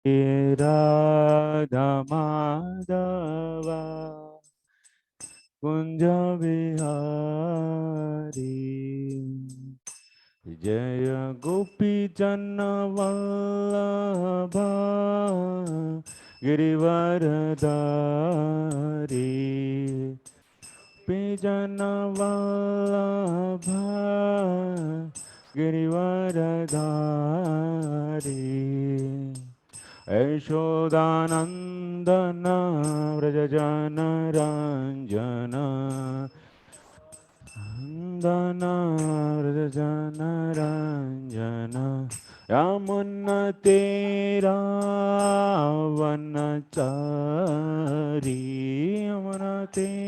राधा माधवा कुंज बिहारी जय गोपी जन वल्लभा गिरिवरधारी जन वल्लभा गिरिवरधारी यशोदानन्दन व्रजजनरञ्जन नन्दन यमुनतेरावनचारी यमुनतेरावनचारी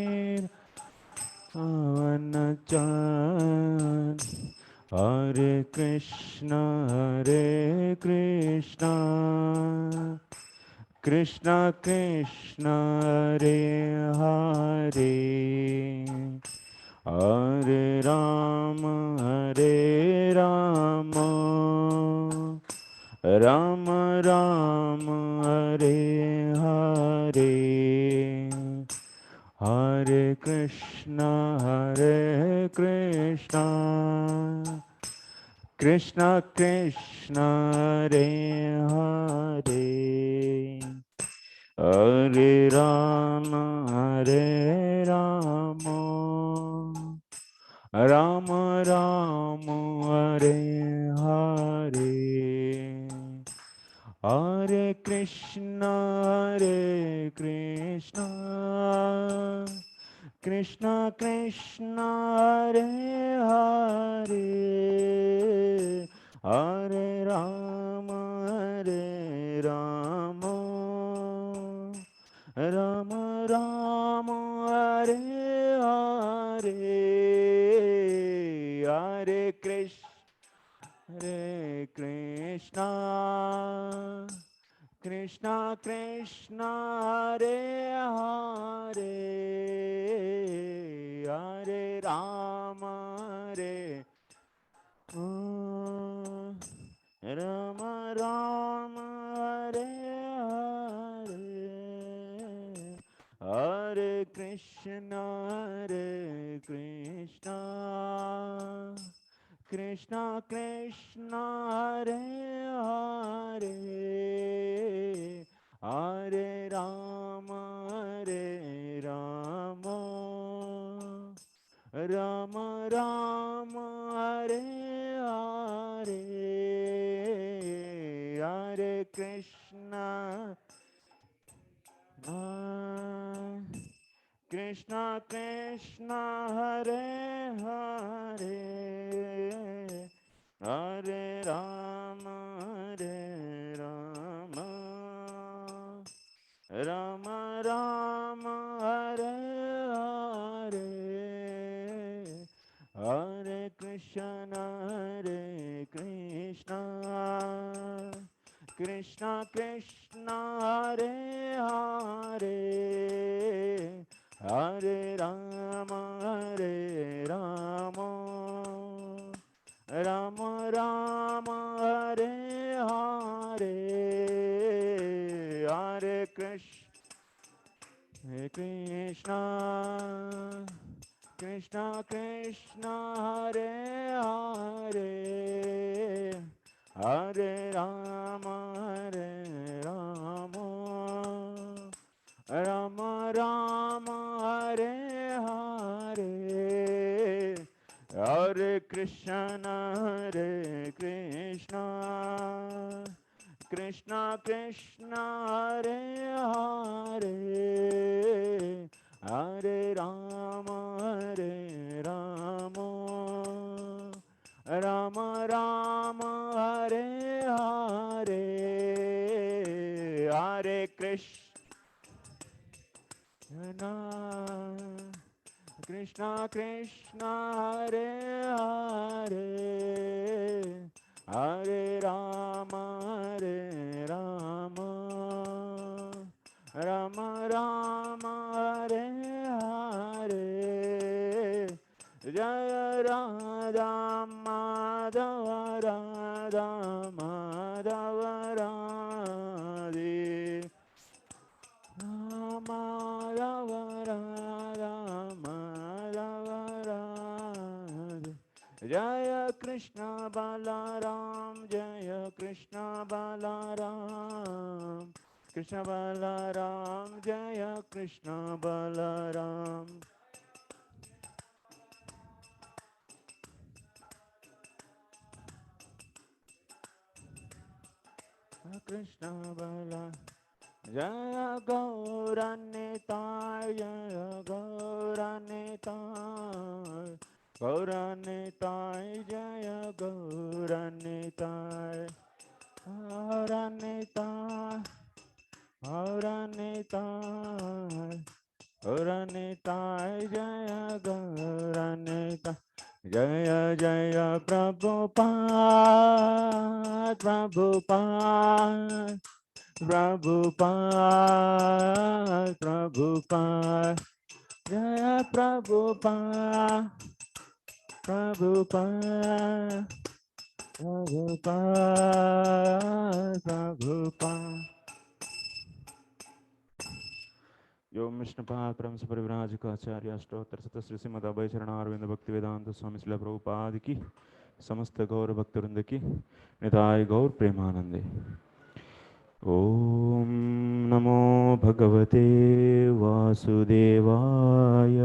Hare Krishna Krishna Krishna Hare Hare Hare Rama Rama Rama Hare Hare Hare Krishna Krishna Krishna Hare Hare Hare Rama Rama Rama Hare Hare Hare Krishna Krishna Krishna Hare Hare Hare Rama Rama Rama Hare Hare Hare Krishna Krishna Krishna Hare Hare Hare Rama Rama Rama Hare Hare Hare Krishna Krishna Krishna Hare Hare Hare Rama Rama Rama Hare Hare Hare Krishna Krishna Krishna Hare Hare Hare Rama Rama Rama Hare Hare Hare Krishna Krishna Krishna Hare Hare Hare Rama Rama Rama Hare Hare Hare Krishna Krishna Krishna Hare Hare Hare Rama Rama Rama Hare Hare Hare Krishna Krishna Krishna Hare Hare Hare Rama Rama Rama Hare Hare Hare Krishna Krishna Krishna Hare Hare Hare Rama Rama Rama Hare Hare Jaya Radha Madhava Radha Madhava Krishna Balaram, Jaya Krishna Balaram, Krishna Balaram, Jaya Krishna Balaram. Krishna Balaram. Jaya Gauranitai, Jaya Gauranitai, Gauranitai, Jaya Gauranitai, Gauranitai, Gauranitai, Gauranitai, Jaya Gauranitai. Jaya Jaya Prabhupada, Prabhupada, Prabhupada, Prabhupada, Jaya Prabhupada, Prabhupada, Prabhupada, Prabhupada. Yo Mishnapad Param Saparivrajika Acharya Ashtotar Sata Sri Srimad Abhay Charana Arvinda Bhakti Vedanta Swami Srila Prabhupada ki समस्त गौर भक्तवृंद की निताय गौर प्रेमानंदे। ओम नमो भगवते वासुदेवाय।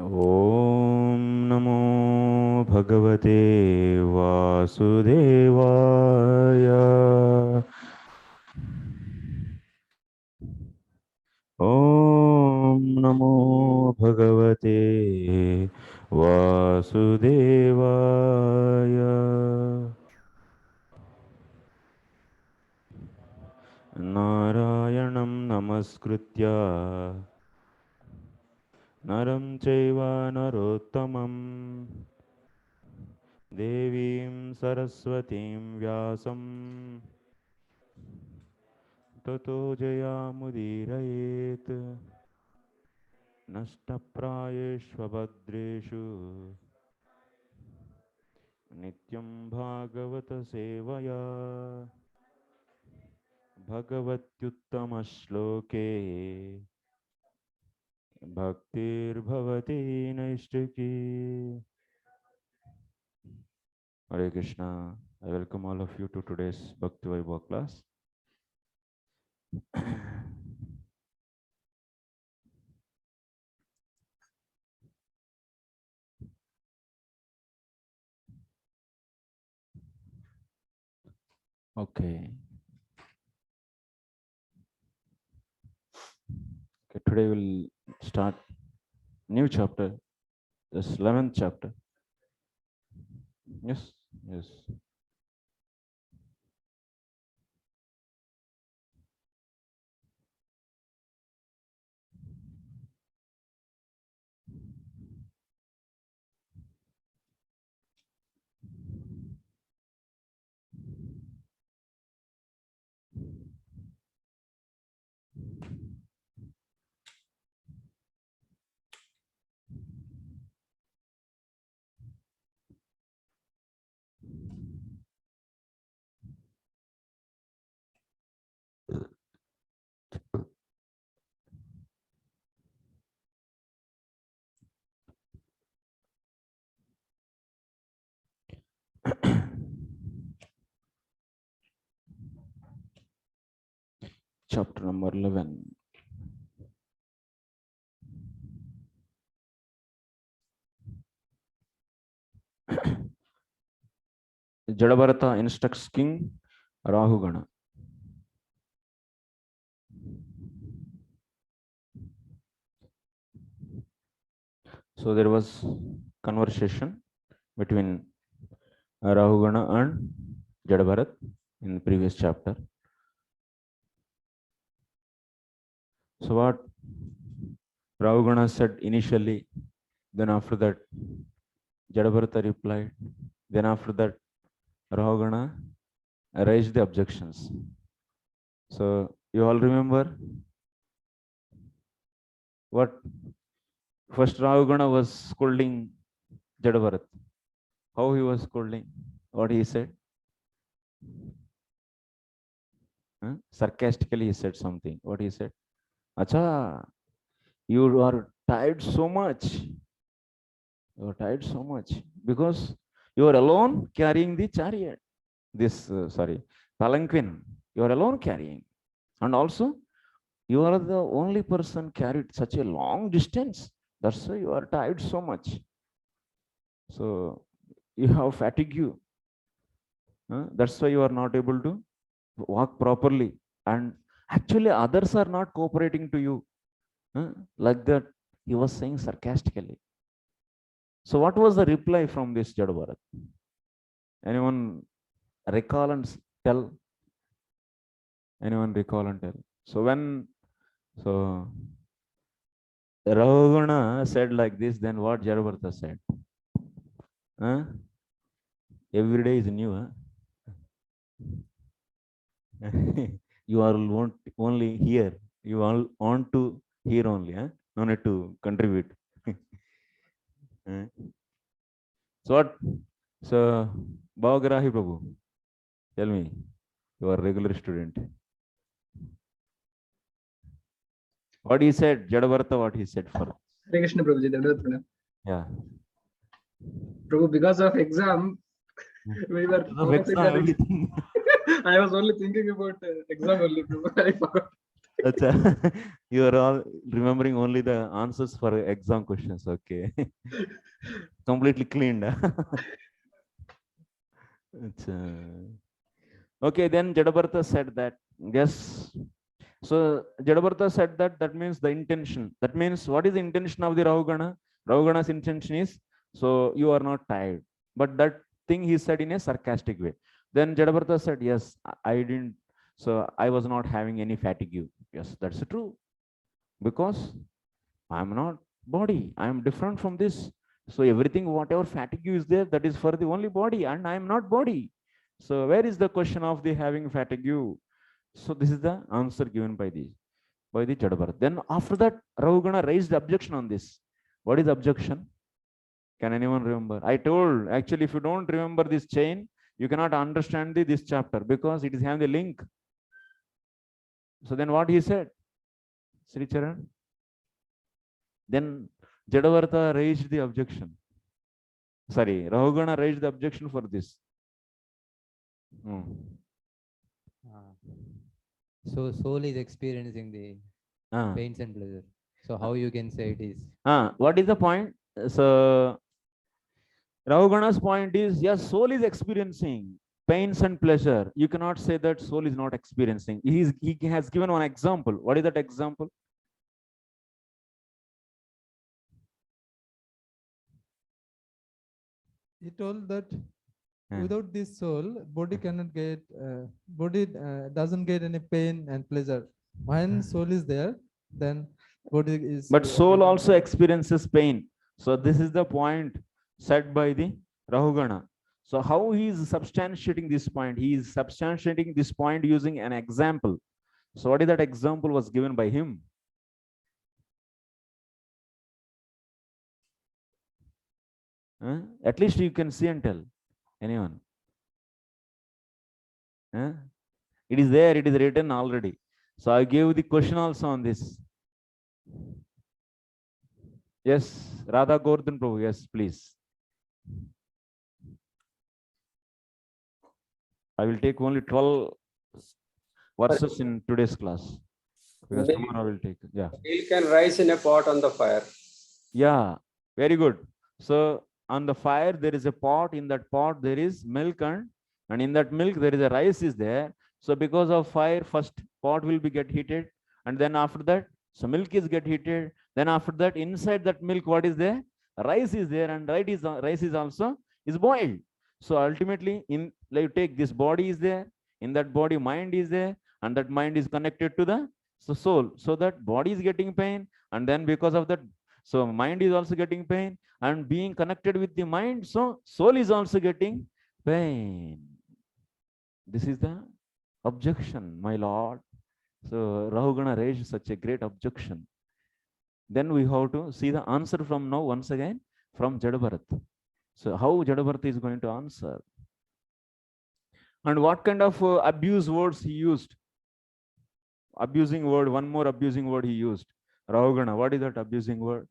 ओम नमो भगवते वासुदेवाय। ओम नमो भगवते वासुदेवाय। नारायणं नमस्कृत्य नरं चैव नरोत्तमं देवीं सरस्वतीं व्यासं ततो जयामुदीरयेत्। नष्टप्रायेष्वभद्रेषु नित्यं भागवतसेवया भगवत्युत्तमश्लोके भक्तिर्भवति नैष्टिकी। Hare Krishna. I welcome all of you to today's Bhakti Vaibhava class. Okay. Today we'll start new chapter, this 11th chapter. Yes, yes. Chapter number 11. Jadabharata instructs King Rahugana. So there was conversation between Rahugana and Jadabharat in the previous chapter. So what Rahugana said initially, then after that Jadabharata replied, then after that Rahugana raised the objections. So you all remember what first Rahugana was scolding Jadabharat. How he was scolding? What he said? Sarcastically he said something. What he said? Acha, you are tired so much. You are tired so much because you are alone carrying the chariot. This, palanquin. You are alone carrying. And also, you are the only person carried such a long distance. That's why you are tired so much. So you have fatigue. That's why you are not able to walk properly. And actually, others are not cooperating to you. Like that, he was saying sarcastically. So what was the reply from this Jadabharat? Anyone recall and tell? Anyone recall and tell? So Rahugana said like this, then what Jadabharata said? Every day is new. You are want only here. You all want to hear only. No need to contribute. So what? So Bhavagarahi Prabhu, tell me, you are a regular student. What he said, Jadabharata, what he said for? Hare Krishna Prabhuji. Yeah. Prabhu, because of exam, we were focusing on everything. I was only thinking about exam only, Prabhu. I forgot. You are all remembering only the answers for exam questions. Okay. Completely cleaned. Okay, then Jadabharata said that, yes. So Jadabharata said that means the intention. That means what is the intention of the Rahugana? Rahugana's intention is, so you are not tired. But that thing he said in a sarcastic way. Then Jadabharata said, yes, I didn't. So I was not having any fatigue. Yes, that's true. Because I am not body. I am different from this. So everything, whatever fatigue is there, that is for the only body, and I am not body. So where is the question of the having fatigue? So this is the answer given by the Jadabharat. Then after that, Rahugana raised objection on this. What is objection? Can anyone remember? I told, actually, if you don't remember this chain, you cannot understand this chapter because it is having the link. So then what he said? Sri Charan? Then Jadabharata raised the objection. Sorry, Rahugana raised the objection for this. So soul is experiencing the pains and pleasure. So how you can say it is? What is the point? So Rahugana's point is, yes, soul is experiencing pains and pleasure. You cannot say that soul is not experiencing. He has given one example. What is that example? He told that without this soul, body cannot get, body doesn't get any pain and pleasure. When soul is there, then body is. But soul also experiences pain. So this is the point said by the Rahugana. So how he is substantiating this point? He is substantiating this point using an example. So what is that example was given by him? At least you can see and tell. Anyone? It is there, it is written already. So I gave the question also on this. Yes, Radha Gordhan Prabhu, yes, please. I will take only 12 verses in today's class. Because tomorrow I will take. Yeah. Milk can rise in a pot on the fire. Yeah, very good. So on the fire, there is a pot. In that pot, there is milk, and in that milk, there is a rice is there. So because of fire, first pot will be get heated. And then after that, so milk is get heated. Then after that, inside that milk, what is there? Rice is there, and rice is also is boiled. So ultimately, in like take this body is there. In that body, mind is there, and that mind is connected to the soul. So that body is getting pain, and then because of that, so mind is also getting pain, and being connected with the mind, so soul is also getting pain. This is the objection, my lord. So Rahugana raised such a great objection. Then we have to see the answer from now once again from Jadabharat. So how Jadabharat is going to answer? And what kind of abuse words he used? Abusing word, one more abusing word he used. Rahugana, what is that abusing word?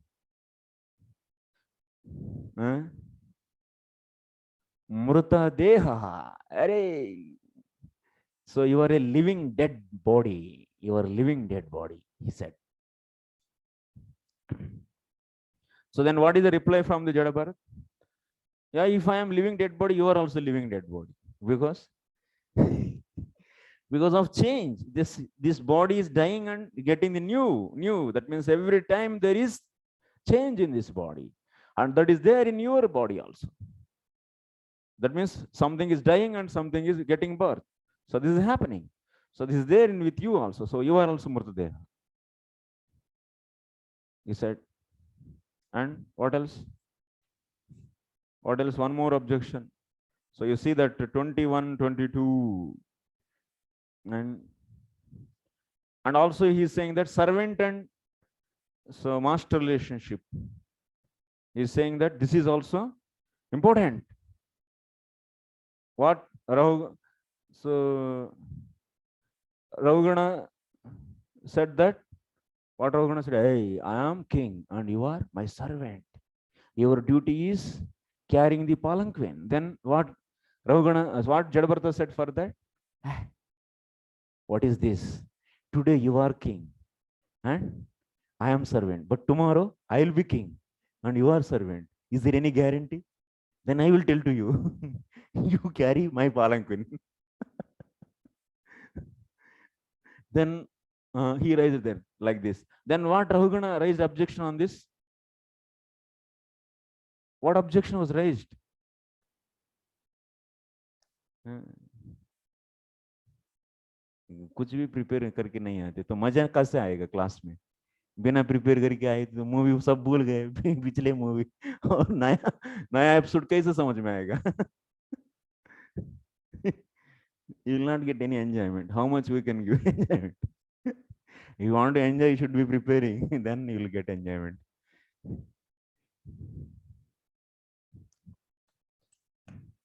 Mruta deha. So you are a living dead body. You are a living dead body, he said. So then what is the reply from the Jada Bharat? Yeah, if I am living dead body, you are also living dead body. Because because of change, this body is dying and getting the new. That means every time there is change in this body, and that is there in your body also. That means something is dying and something is getting birth. So this is happening. So this is there in with you also. So you are also Murtadeha, he said. And what else? What else? One more objection. So you see that 21, 22, and also he is saying that servant and so master relationship. He is saying that this is also important. What Ravugana said that. What Ravugana said? Hey, I am king and you are my servant. Your duty is carrying the palanquin. Then what Ravugana, what Jadabharata said for that? What is this? Today you are king and I am servant, but tomorrow I will be king and you are servant. Is there any guarantee? Then I will tell to you, you carry my palanquin. Then he raised there like this. Then what Rahugana raised objection on this? What objection was raised? कुछ भी prepare करके नहीं आते तो मजा कैसे आएगा class में? बिना प्रिपेयर करके आए तो मूवी सब भूल गए पिछले मूवी, और नया एपिसोड कैसे समझ में आएगा? You will not get any enjoyment. How much we can give enjoyment? If you want to enjoy, you should be preparing. Then you will get enjoyment.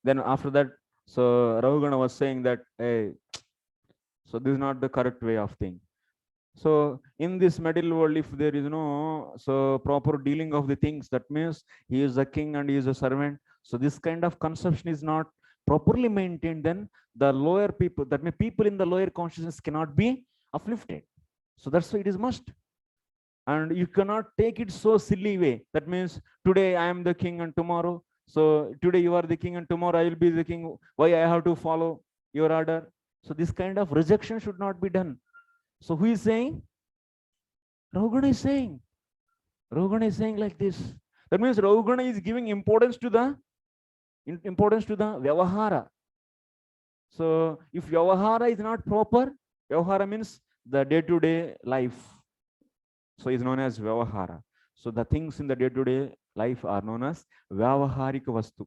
Then after that, so Ravugana was saying that, hey, so this is not the correct way of thing. So in this material world, if there is no proper dealing of the things, that means he is a king and he is a servant. So this kind of conception is not properly maintained, then the lower people, that means people in the lower consciousness cannot be uplifted. So that's why it is must. And you cannot take it so silly way. That means today I am the king and tomorrow, so today you are the king and tomorrow I will be the king. Why I have to follow your order? So this kind of rejection should not be done. So who is saying? Ravugana is saying. Ravugana is saying like this. That means Ravugana is giving importance to the vyavahara. So if vyavahara is not proper, vyavahara means the day-to-day life. So is known as vyavahara. So the things in the day-to-day life are known as vyavaharika vastu.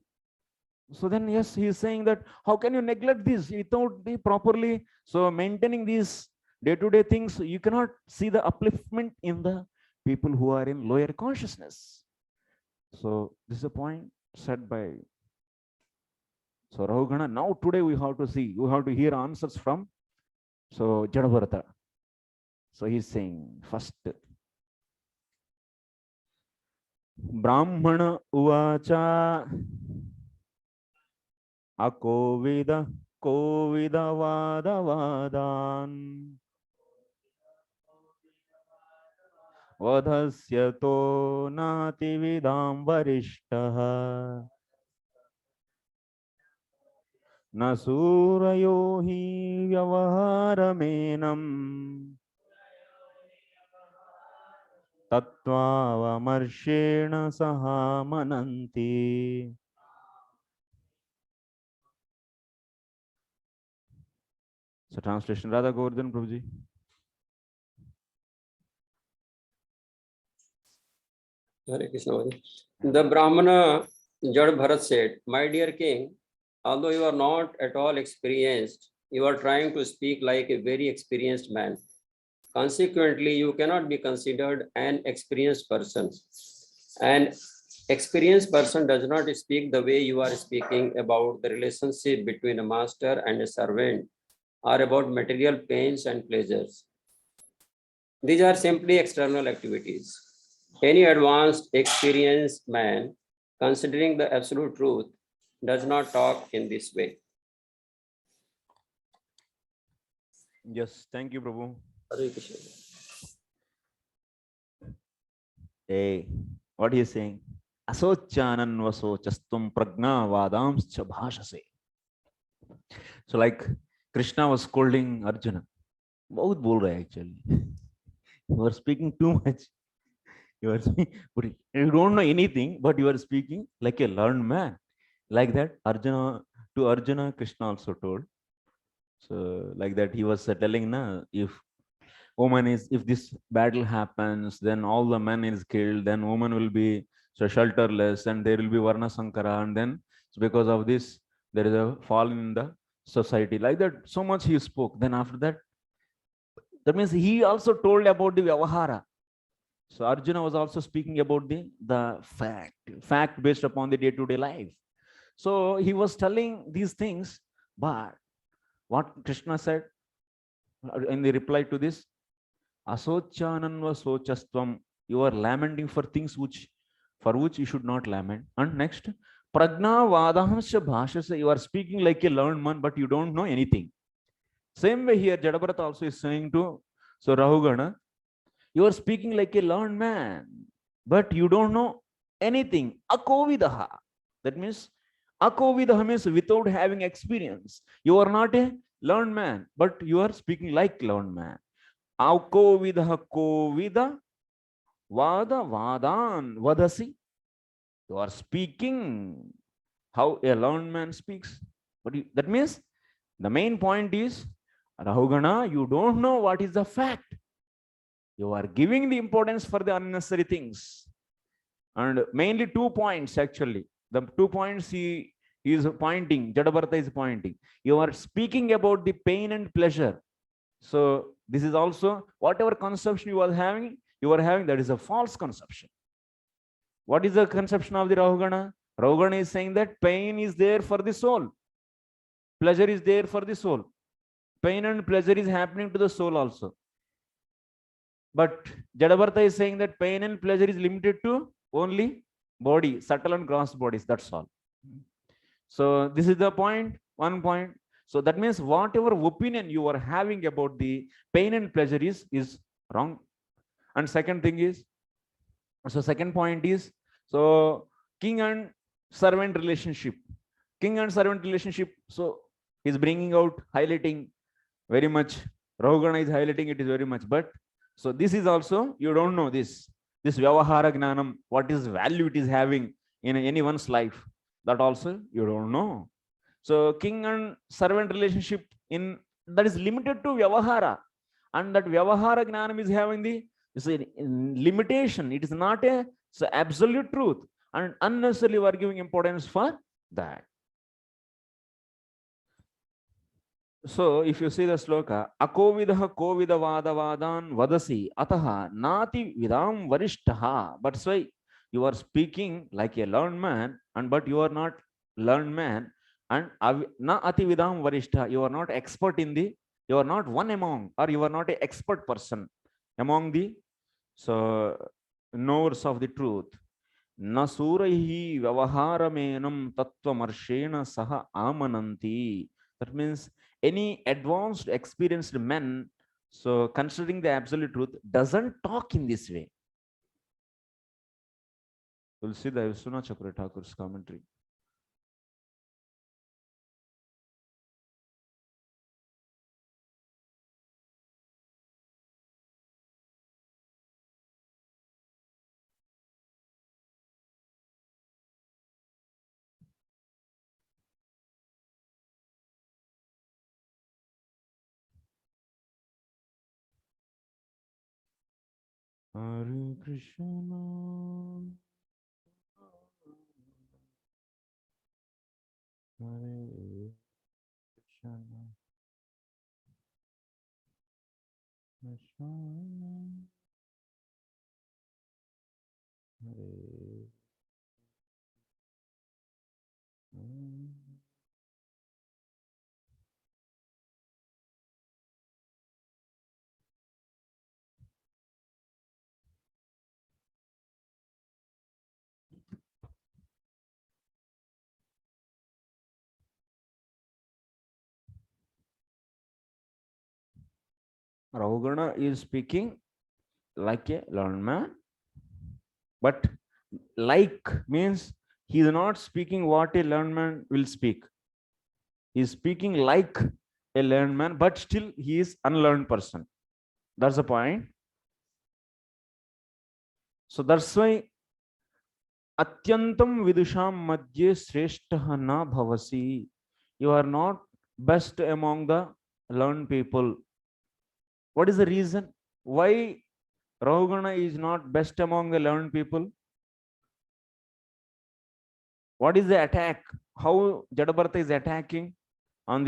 So then yes, he is saying that how can you neglect this without the properly maintaining these day-to-day things? You cannot see the upliftment in the people who are in lower consciousness. So this is a point said by Ravugana. Now today we have to hear answers from Jadabharata. So he is saying first, Brahmana uvacha akovida vadavadan vadhasyato nati vidam varishtaha nasurayo hi vyavaharamenam tattva sahamananti. So translation, Radha Govardhan Prabhuji. Hare Krishna. The Brahmana Jad Bharat said, my dear king, although you are not at all experienced, you are trying to speak like a very experienced man. Consequently, you cannot be considered an experienced person. An experienced person does not speak the way you are speaking about the relationship between a master and a servant, or about material pains and pleasures. These are simply external activities. Any advanced, experienced man considering the absolute truth, does not talk in this way. Yes, thank you, Prabhu. Hare Krishna. Hey, what he is saying? Asochanan vasochastum pragna vadamscha bhashase. So like Krishna was scolding Arjuna. बहुत बोल रहा है actually. You are speaking too much. You are speaking, but you don't know anything, but you are speaking like a learned man. Like that, Arjuna, Krishna also told. So like that, he was telling, na, if this battle happens, then all the men is killed, then woman will be so shelterless, and there will be Varna Sankara, and then so because of this, there is a fall in the society. Like that, so much he spoke. Then after that, that means he also told about the Vyavahara. So Arjuna was also speaking about the fact based upon the day-to-day life. So he was telling these things, but what Krishna said in the reply to this, Asochananva sochastvam, you are lamenting for things for which you should not lament. And next, Pragna Vadahasya Bhashasa, you are speaking like a learned man, but you don't know anything. Same way here, Jadabharat also is saying to so Rahugana, you are speaking like a learned man, but you don't know anything. Akovidaha. That means Akovidaha means without having experience. You are not a learned man, but you are speaking like learned man. Akovidaha kovida vada vadan vadasi. You are speaking how a learned man speaks. But that means the main point is, Rahugana, you don't know what is the fact. You are giving the importance for the unnecessary things. And mainly 2 points actually. The 2 points he is pointing, Jadabharata is pointing. You are speaking about the pain and pleasure. So this is also whatever conception you are having, that is a false conception. What is the conception of the Rahugana? Rahugana is saying that pain is there for the soul. Pleasure is there for the soul. Pain and pleasure is happening to the soul also. But Jadabharata is saying that pain and pleasure is limited to only body, subtle and gross bodies, that's all. So this is the point, 1 point. So that means whatever opinion you are having about the pain and pleasure is wrong. And second thing is, so second point is, so king and servant relationship. King and servant relationship, so he's bringing out, highlighting very much. Rahugana is highlighting it is very much, but so this is also, you don't know this Vyavahara Gnanam, what is value it is having in anyone's life, that also you don't know. So king and servant relationship that is limited to Vyavahara, and that Vyavahara Gnanam is having the limitation. It is not a absolute truth, and unnecessarily we are giving importance for that. So if you see the sloka, Akovidaha kovida vadavadan vadasi ataha nati vidam varishtaha. But say you are speaking like a learned man, but you are not learned man, and na ati vidam varishta, you are not expert you are not one among, or you are not an expert person among the knowers of the truth. Nasurahi vyavaharamenam tattvamarshena saha amananti. That means any advanced, experienced men, so considering the absolute truth, doesn't talk in this way. We'll see the Vishwanath Chakravarti Thakur's commentary. Hare Krishna, Hare Krishna, Krishna, Hare Rahugana is speaking like a learned man, but like means he is not speaking what a learned man will speak. He is speaking like a learned man, but still he is unlearned person. That's the point. So that's why Atyantam vidusham madhye shrestha na bhavasi. You are not best among the learned people. What is the reason? Why Rahugana is not best among the learned people? What is the attack? How Jadabharata is attacking on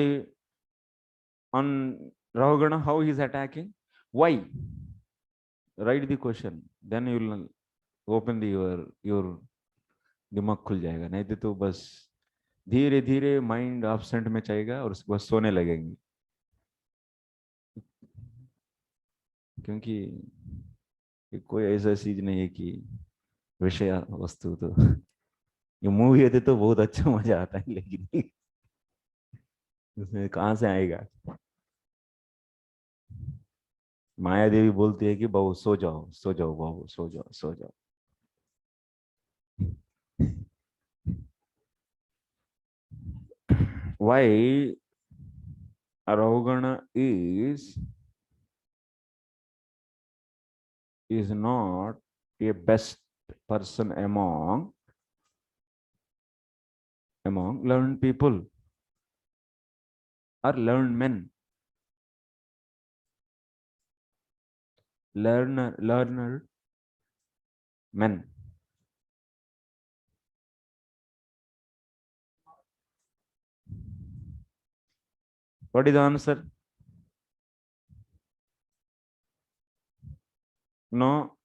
Rahugana? How he is attacking? Why? Write the question. Then you will open your दिमाग खुल जाएगा. नहीं तो बस धीरे धीरे mind absent में जाएगा और उसके बाद सोने लगेंगे, क्योंकि कोई ऐसा चीज नहीं है कि विषय वस्तु. तो ये मूवी है तो बहुत अच्छा मजा आता है, लेकिन उसमें कहाँ से आएगा. माया देवी बोलती है कि बहू सो जाओ सो जाओ बहू सो जाओ सो जाओ. Why Rahugana is not a best person among learned people or learned men? Learner men. What is the answer? No,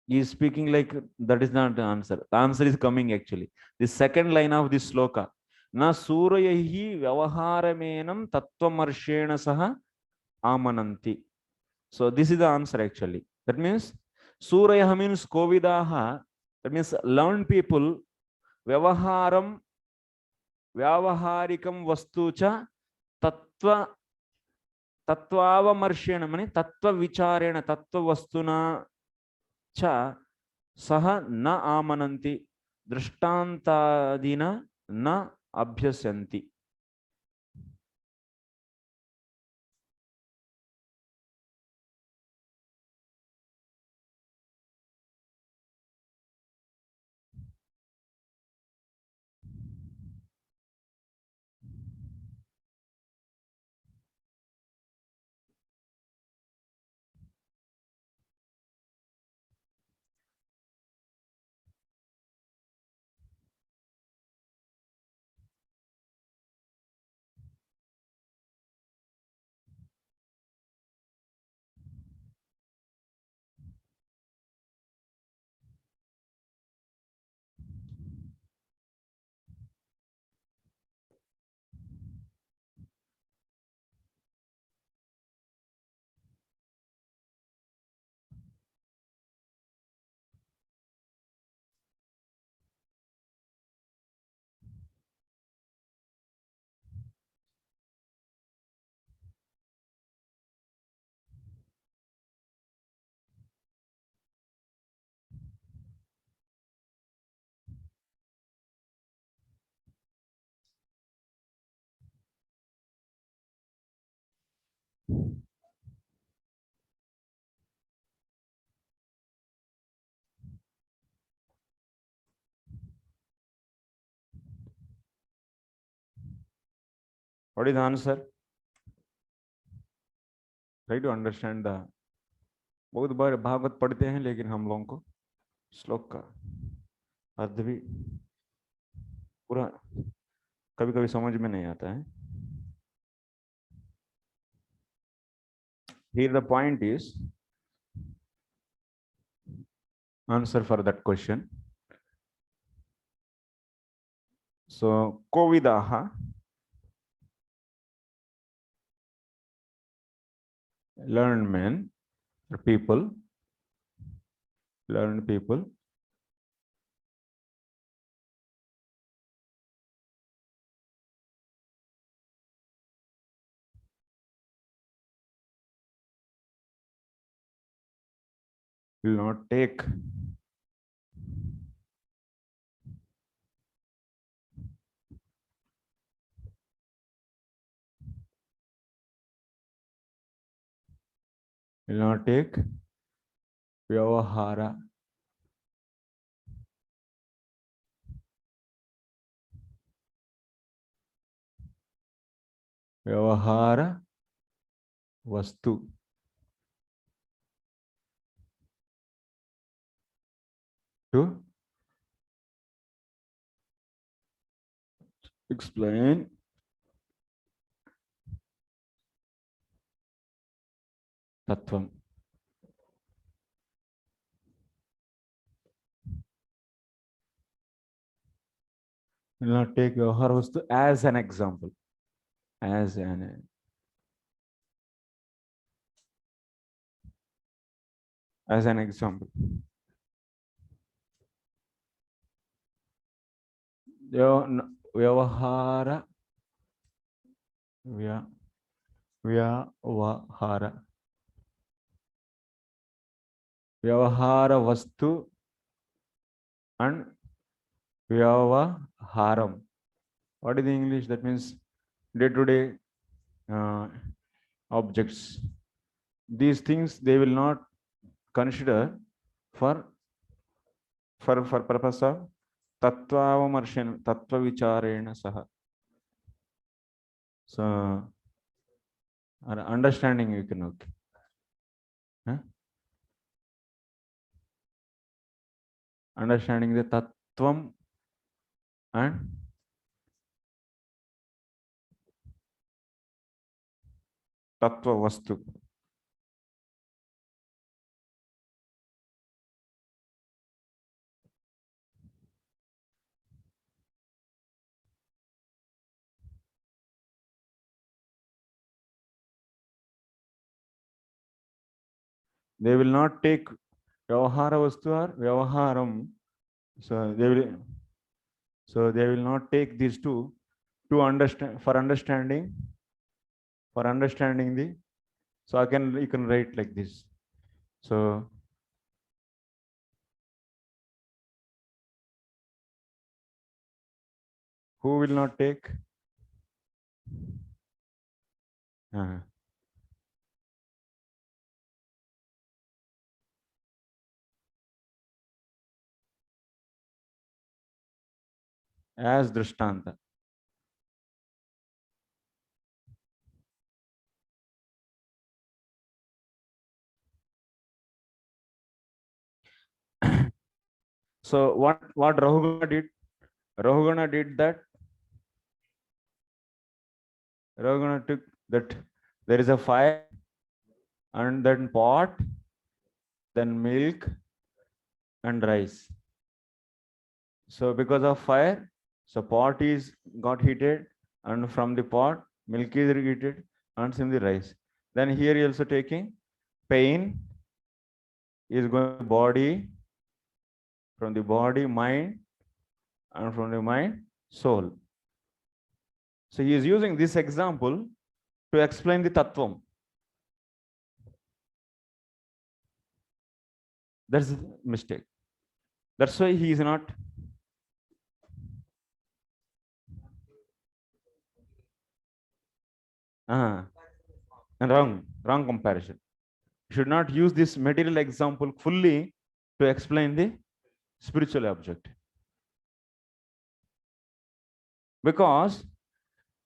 he is speaking like that is not the answer. The answer is coming actually. The second line of this sloka. Na surayahi vyavaharamenam tattvamarshena saha amananti. So this is the answer actually. That means suraya means kovidaha. That means learned people. Vyavaharikam vastucha tattva तत्वावमर्षेण मने तत्व विचारेण तत्व वस्तुना च सह न आमनन्ति दृष्टान्तादिना न अभ्यस्यन्ति. What is the answer? Try to understand the. बहुत बार भागवत पढ़ते हैं लेकिन हम लोगों को श्लोक का अर्थ भी पूरा कभी कभी समझ में नहीं आता है. Here the point is answer for that question. So kovidaha learned men or people, learned people will not take vyavahara vastu to explain tattvam. Will not take vyavahara vastu as an example. As an example. Vyavahara vyavahara vastu and vyavaharam. What is the English? That means day-to-day objects. These things they will not consider for purpose of tattva vicharena saha. So understanding you can okay. Huh? Understanding the tattvam and tattva vastu. They will not take vyavahara vastu or vyavaharam. So they will not take these two to understand for understanding the. So you can write like this. So who will not take? As drishtanta. So what Rahugana did? Rahugana did that. Rahugana took that there is a fire and then pot, then milk and rice. So because of fire, so pot is got heated, and from the pot milk is heated and in the rice. Then here he also taking pain is going to body, from the body mind, and from the mind soul. So he is using this example to explain the tattvam. That's a mistake. That's why he is not. Wrong comparison. You should not use this material example fully to explain the spiritual object. Because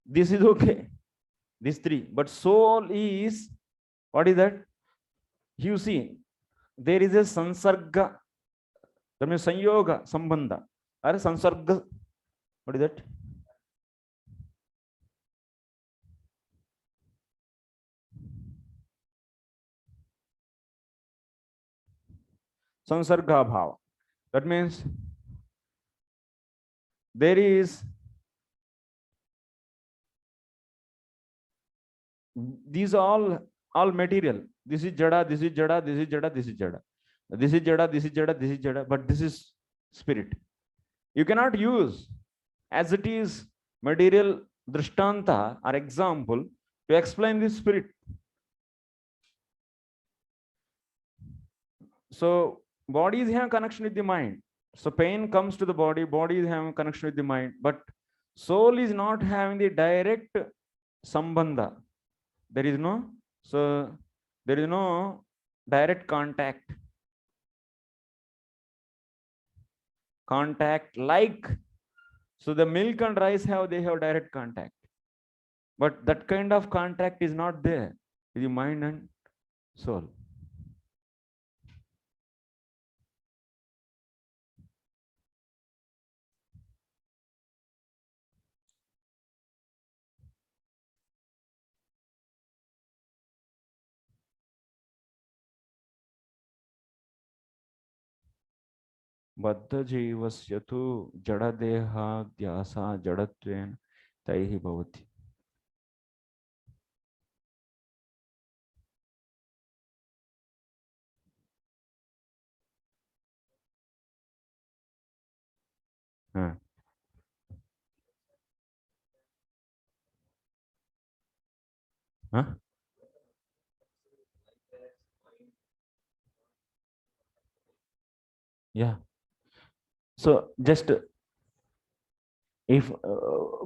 this is okay, these three, but soul is, what is that? You see, there is a sansarga, that means sanyoga, sambandha, or sansarga, what is that? Sansarga bhava. That means there is these all material. This is jada, this is jada, this is jada, this is jada. This is jada, this is jada, this is jada, but this is spirit. You cannot use as it is material drishtanta or example to explain this spirit. So bodies have connection with the mind. So pain comes to the body, bodies have connection with the mind, but soul is not having the direct sambandha. There is no, so there is no direct contact. Contact like, so the milk and rice they have direct contact. But that kind of contact is not there with the mind and soul. Baddha jivasya tu jadadeha dhyasa jadatven taihi bhavati. Huh? Yeah. So just if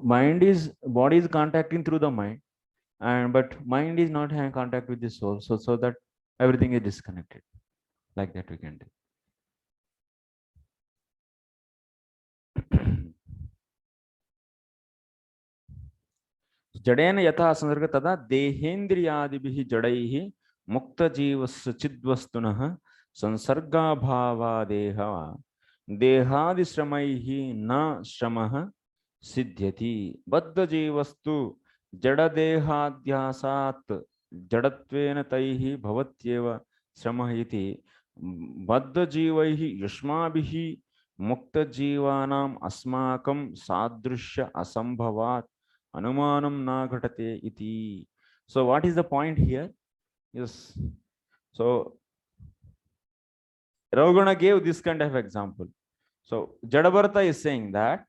body is contacting through the mind, and but mind is not having contact with the soul, so that everything is disconnected. Like that we can do. जडेन यथा संसर्ग तदा देहेन्द्रियादिभिः जडैः मुक्तजीवस्य चिद्वस्तुनः संसर्गाभावादेह देहादिश्रमैः न श्रमः सिद्ध्यति बद्धजीवस्तु जडदेहाध्यासात् जडत्वेन तैः भवत्येव श्रमः इति बद्धजीवैः युष्माभिः मुक्तजीवानाम् अस्माकं सादृश्य असंभवात् anumanam na ghatate iti. So what is the point here? Yes. So Ravagana gave this kind of example. So Jadavarta is saying that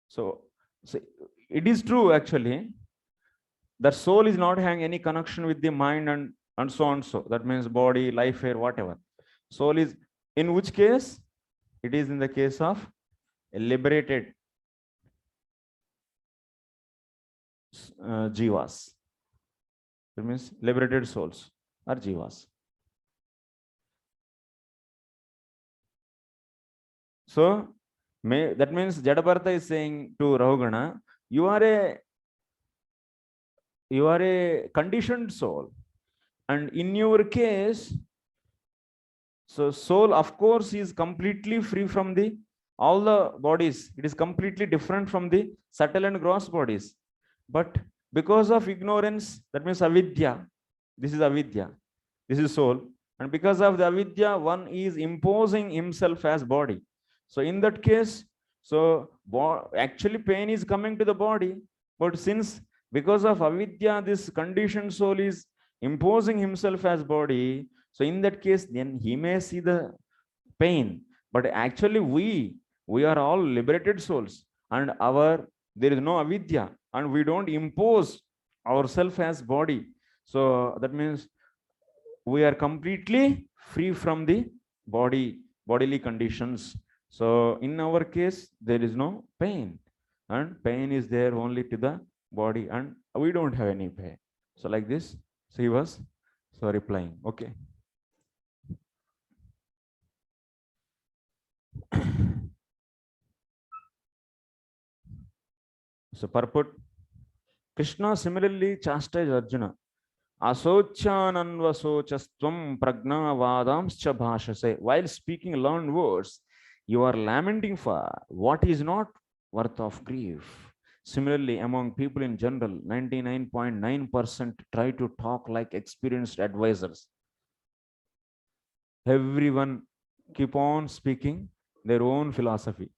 so it is true actually that soul is not having any connection with the mind and so on. So that means body, life, air, whatever. Soul is, in which case it is in the case of a liberated jivas. That means liberated souls or jivas. So that means Jadabartha is saying to Rahugana, you are a conditioned soul, and in your case, so soul of course is completely free from all the bodies. It is completely different from the subtle and gross bodies. But because of ignorance, that means avidya, this is avidya, this is soul. And because of the avidya, one is imposing himself as body. So in that case, so actually pain is coming to the body, but since because of avidya, this conditioned soul is imposing himself as body, so in that case, then he may see the pain. But actually we are all liberated souls, and there is no avidya, and we don't impose ourselves as body. So that means we are completely free from the bodily conditions. So in our case, there is no pain, and pain is there only to the body, and we don't have any pain. So like this, so he was replying. Okay. So purport, Krishna similarly chastised Arjuna. Asochananvasochastvam pragnavadamscha bhashase. While speaking learned words, you are lamenting for what is not worth of grief. Similarly, among people in general, 99.9% try to talk like experienced advisors. Everyone keep on speaking their own philosophy.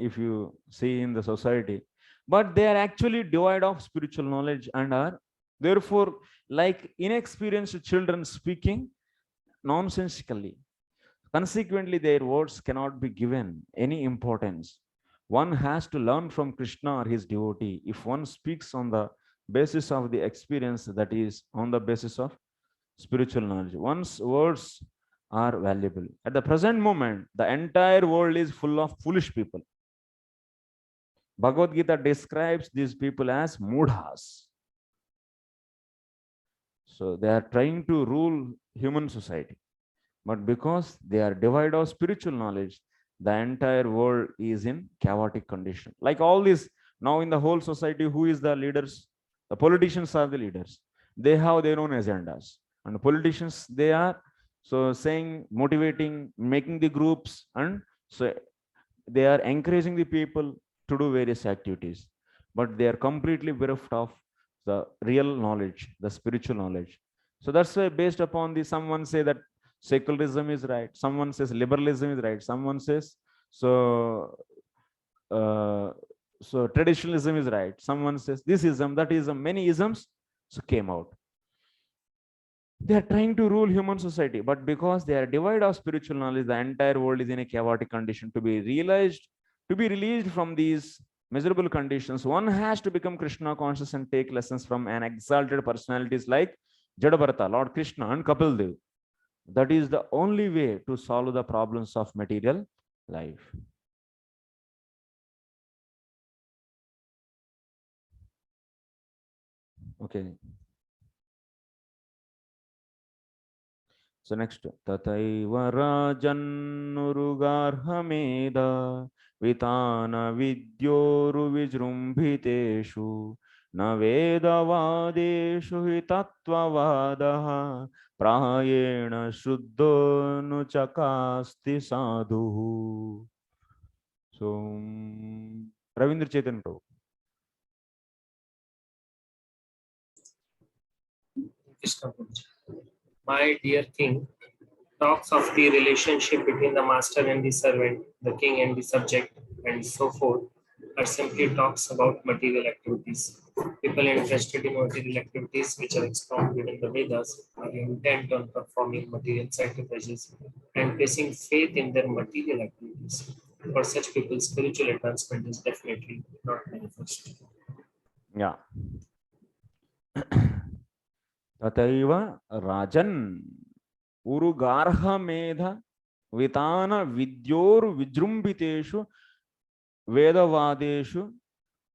If you see in the society, but they are actually devoid of spiritual knowledge and are therefore like inexperienced children speaking nonsensically. Consequently, their words cannot be given any importance. One has to learn from Krishna or his devotee. If one speaks on the basis of the experience, that is on the basis of spiritual knowledge. One's words are valuable. At the present moment, the entire world is full of foolish people. Bhagavad Gita describes these people as mudhas. So they are trying to rule human society. But because they are devoid of spiritual knowledge, the entire world is in chaotic condition. Like all this, now in the whole society, who is the leaders? The politicians are the leaders. They have their own agendas. And the politicians, they are so saying, motivating, making the groups, and so they are encouraging the people to do various activities. But they are completely bereft of the real knowledge, the spiritual knowledge. So that's why, based upon the, someone say that secularism is right, someone says liberalism is right, someone says so so traditionalism is right, someone says this ism, that ism, many isms so came out. They are trying to rule human society, but because they are devoid of spiritual knowledge, the entire world is in a chaotic condition. To be realized, to be released from these miserable conditions, one has to become Krishna conscious and take lessons from an exalted personalities like Jadabharata, Lord Krishna, and Kapil Dev. That is the only way to solve the problems of material life. Okay. So next, Tataiva Rajannurugarhameda Vitana Vidyoru Vijrumbhiteshu Navedavadeshu Hitatvavadaha Prayena Shuddho Nuchakasti Sadhu. So, Ravindra Chetan Prabhu. My dear king, talks of the relationship between the master and the servant, the king and the subject, and so forth, are simply talks about material activities. People interested in material activities, which are expounded in the Vedas, are intent on performing material sacrifices and placing faith in their material activities. For such people, spiritual advancement is definitely not manifest. Yeah. Tataiva Rajan Urugarha Medha Vitana Vidyor Vijrumbiteshu Vedavadeshu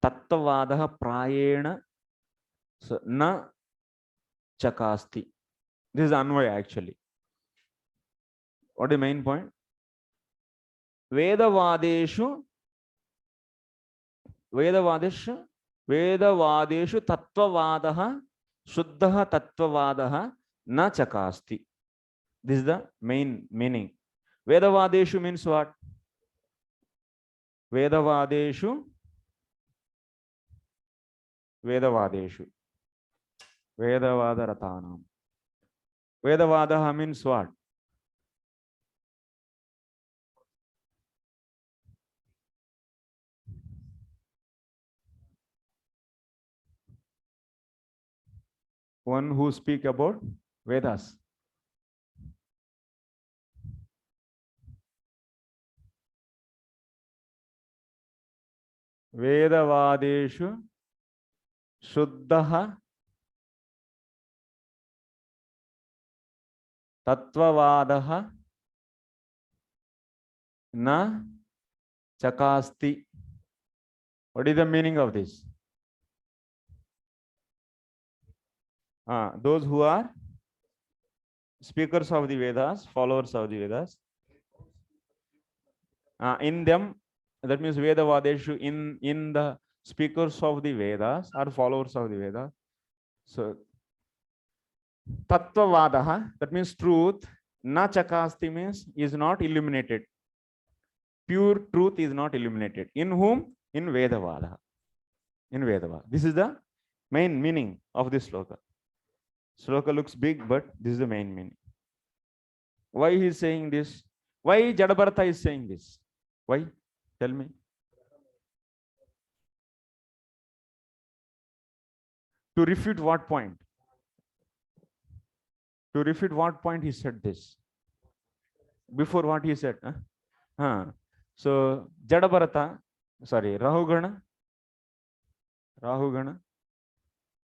Tattavadaha Prayena Na Chakasti. This is Anvaya actually. What is the main point? Vedavadeshu Tattavadaha Shuddha Tattvavadaha Na Chakasti. This is the main meaning. Vedavadeshu means what? Vedavadeshu Vedavada Ratanam. Vedavadaha means what? One who speak about Vedas. Vedavadeshu Shuddha Tattvavadaha Na Chakasti. What is the meaning of this? Those who are speakers of the Vedas, followers of the Vedas. In them, that means Vedavadeshu, in the speakers of the Vedas or followers of the Vedas. So Tattvavadaha, that means truth. Na Chakasti means is not illuminated. Pure truth is not illuminated. In whom? In Vedavada. In Vedava. This is the main meaning of this sloka. Sloka looks big, but this is the main meaning. Why he is saying this? Why Jadabharata is saying this? Why? Tell me. To refute what point? To refute what point he said this? Before what he said? So Jadabharata, sorry, Rahugana.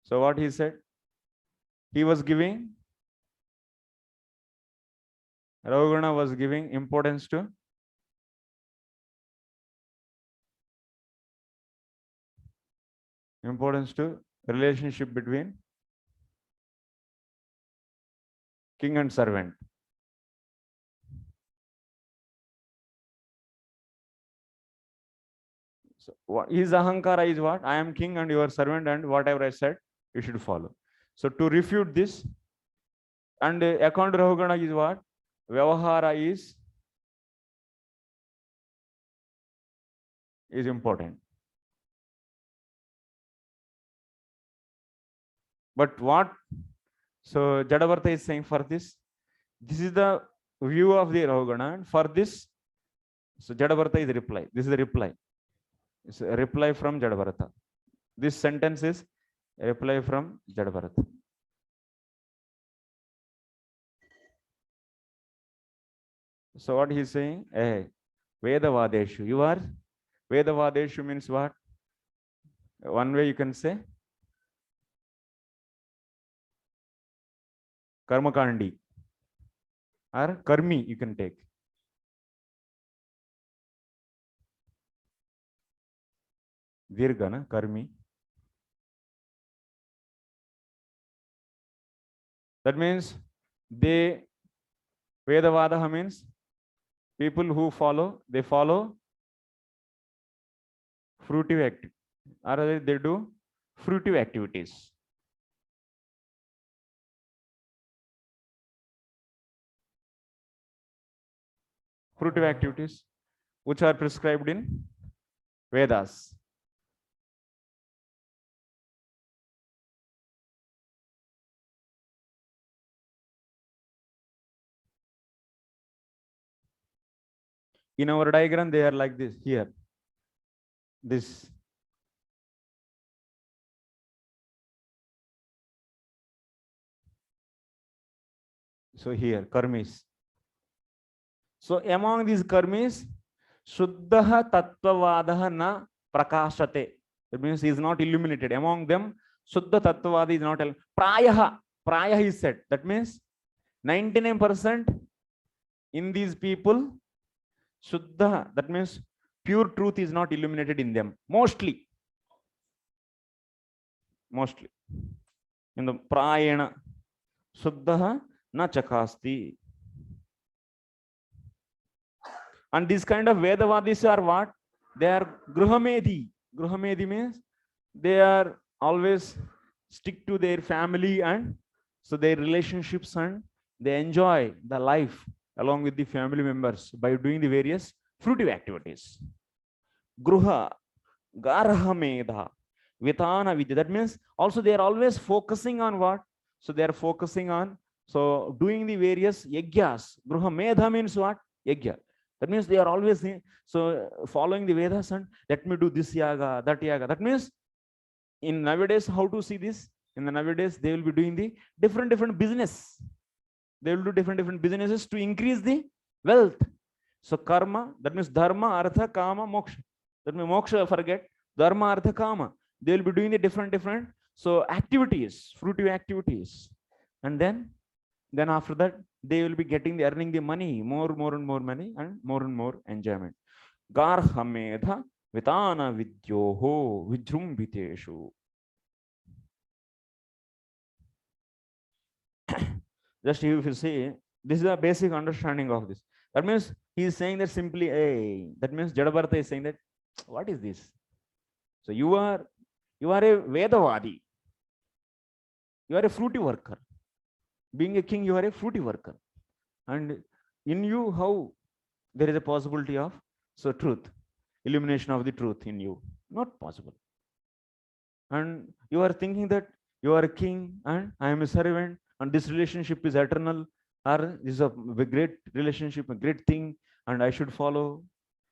So what he said? He was giving, Ravagana was giving importance to relationship between king and servant. So what his ahankara is what? I am king and your servant, and whatever I said, you should follow. So to refute this, and according to Ravagana is what? Vyavahara is important. But what? So Jadavarta is saying for this is the view of the Ravagana, and for this, so Jadavarta is the reply. This is the reply. It's a reply from Jadavarta. This sentence is a reply from Jadavarta. So what he is saying? Vedavadeshu. You are Vedavadeshu means what? One way you can say Karmakandi or Karmi you can take. Dirgana, Karmi. That means Vedavadaha means people who follow fruitive activity, or they do fruitive activities. Fruitive activities which are prescribed in Vedas. In our diagram, they are like this here. This. So here, karmis. So among these karmis, Shuddha Tattvavadaha na prakashate. That means he is not illuminated. Among them, Shuddha Tattvavada is not. Prayaha is said. That means 99% in these people, Shuddha, that means pure truth is not illuminated in them. Mostly. In the Prayana, Shuddha na chakasti. And this kind of Vedavadis are what? They are Gruhamedhi. Gruhamedhi means they are always stick to their family and so their relationships, and they enjoy the life along with the family members by doing the various fruitive activities. Gruha, Garhamedha, Vitana Vidya. That means also they are always focusing on what? So they are focusing on doing the various yagyas. Gruhamedha means what? Yagya. That means they are always following the Vedas and let me do this yaga, that yaga. That means in nowadays, how to see this? In the nowadays, they will be doing the different business. They will do different businesses to increase the wealth. So karma, that means dharma, artha, kama, moksha. That means moksha, forget. Dharma, artha, kama. They will be doing the different activities, fruitive activities. And then after that, they will be earning the money, more and more money, and more enjoyment. Garhamedha vitana vidyoho vijrumbiteshu. Just if you see, this is a basic understanding of this. That means he is saying that simply, that means Jadavarta is saying that, what is this? So you are a Vedavadi. You are a fruity worker. Being a king, you are a fruity worker. And in you, how there is a possibility of truth, illumination of the truth in you? Not possible. And you are thinking that you are a king and I am a servant and this relationship is eternal, or this is a great relationship, a great thing, and I should follow.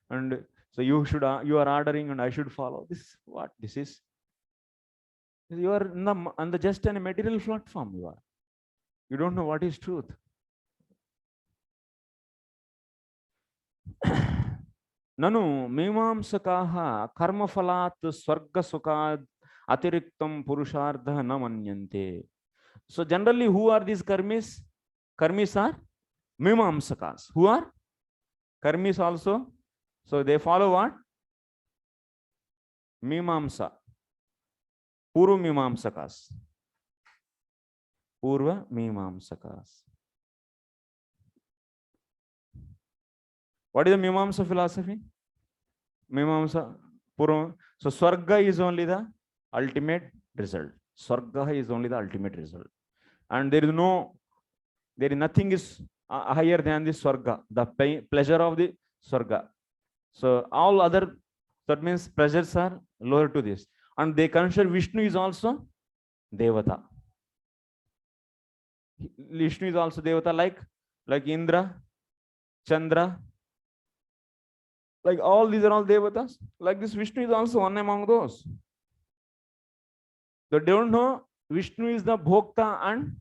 And so you are ordering and I should follow. This what this is? You are on the just a material platform. You don't know what is truth. Nanu mimamsakaha karma phalat swarga sukad atiriktam purushartha na manyante. So generally, who are these karmis? Karmis are mimamsakas. Who are karmis also? So they follow what? Mimamsa. Purva mimamsakas. Purva mimamsakas. What is the Mimamsa philosophy? Mimamsa, Purva. So Swarga is only the ultimate result. Swarga is only the ultimate result. And there is nothing is higher than the Swarga, the pleasure of the Swarga. So all other, that means pleasures are lower to this. And they consider Vishnu is also Devata. Vishnu is also Devata, like Indra, Chandra, like all these are all devatas. Like this, Vishnu is also one among those. They don't know Vishnu is the bhokta, and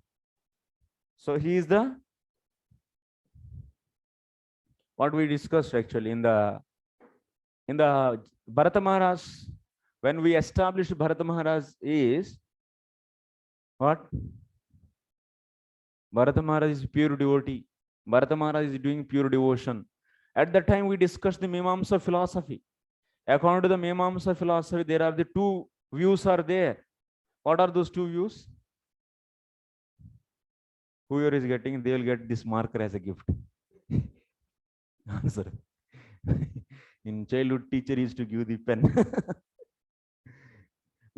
so he is the, what we discussed actually in the Bharata Maharaj, when we established Bharata Maharaj is what? Bharata Maharaj is pure devotee. Bharata Maharaj is doing pure devotion. At that time, we discussed the Mimamsa philosophy. According to the Mimamsa philosophy, there are the two views are there. What are those two views? Whoever is getting, they will get this marker as a gift. Answer. In childhood, teacher used to give the pen.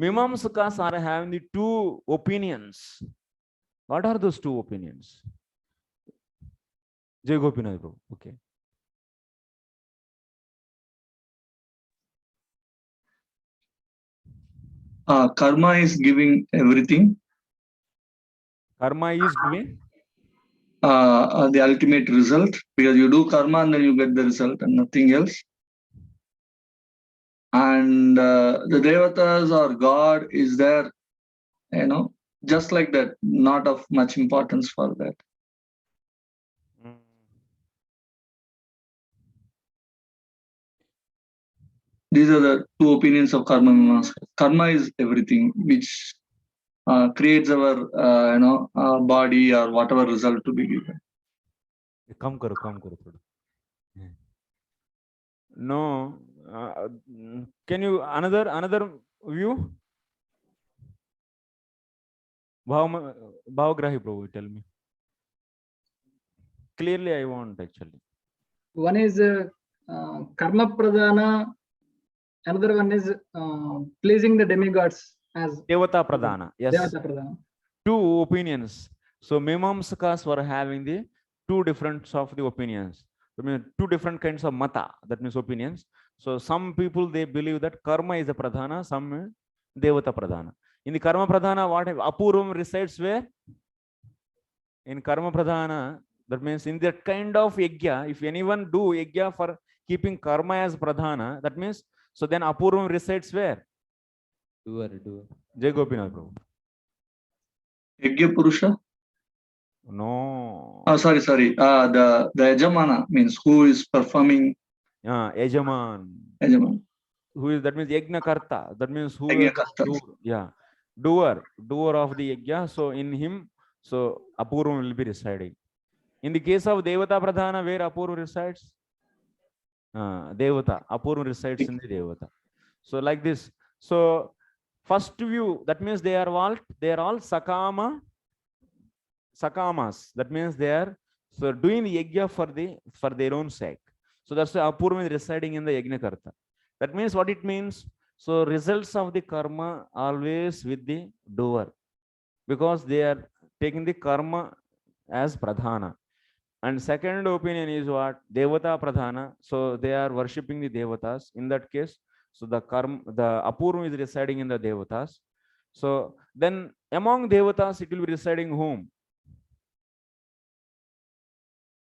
Mimamsakas are having the two opinions. What are those two opinions? Jai Gopinath Prabhu. Okay. Karma is giving everything. Karma is giving The ultimate result, because you do karma and then you get the result and nothing else. And the devatas or God is there, just like that, not of much importance for that. These are the two opinions of karma mimamsa. Karma is everything, which creates our body or whatever result to be given. Come karo. No, can you another view? Bhavagrahi Prabhu, tell me. Clearly, I want actually. One is karma pradhana. Another one is pleasing the demigods as Devata Pradhana. Yes. Devata Pradhana. Two opinions. So Mimamsakas were having the two different of the opinions. I mean, two different kinds of mata, that means opinions. So some people, they believe that karma is a pradhana, some devata pradhana. In the karma pradhana, what apurvam resides where? In karma pradhana, that means in that kind of yajna, if anyone do yajna for keeping karma as pradhana, that means, so then apurvam resides where? Doer. Jai Gopinath Prabhu. Yajna Purusha? No. Oh, sorry. The Yajamana means who is performing. Yajaman. Who is, that means yajna karta. That means who is doer of the yajna. So in him, so apurvam will be residing. In the case of devata pradhana, where apurva resides? Devata. Apurva resides in the devata. So like this. So first view, that means they are all sakamas. That means they are so doing the yajna for their own sake. So that's why apurva is residing in the yajna karta. That means what it means. So results of the karma always with the doer, because they are taking the karma as pradhana. And second opinion is what? Devata pradhana. So they are worshipping the devatas. In that case, so the apurva is residing in the devatas. So then among devatas, it will be residing whom?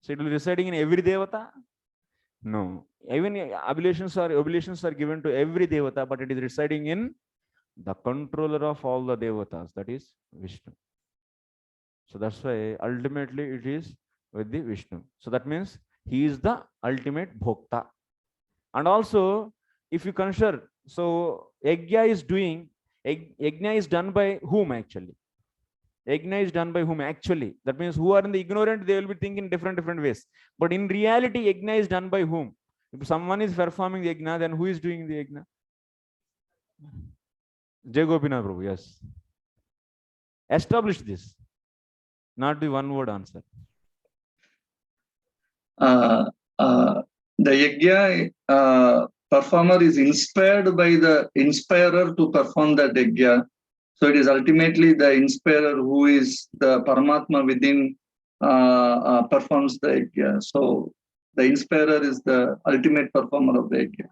So it will be residing in every devata? No. Even oblations are given to every devata, but it is residing in the controller of all the devatas, that is Vishnu. So that's why ultimately it is with the Vishnu. So that means he is the ultimate bhokta. And also, if you consider, so yajna is doing Yajna is done by whom actually? Yajna is done by whom actually? That means who are in the ignorant, they will be thinking different ways. But in reality, yajna is done by whom? If someone is performing the yajna, then who is doing the yajna? Jai Gopinath Prabhu, yes. Establish this. Not the one word answer. The yajna performer is inspired by the inspirer to perform that yajna. So it is ultimately the inspirer who is the Paramatma within performs the yajna. So the inspirer is the ultimate performer of the yajna.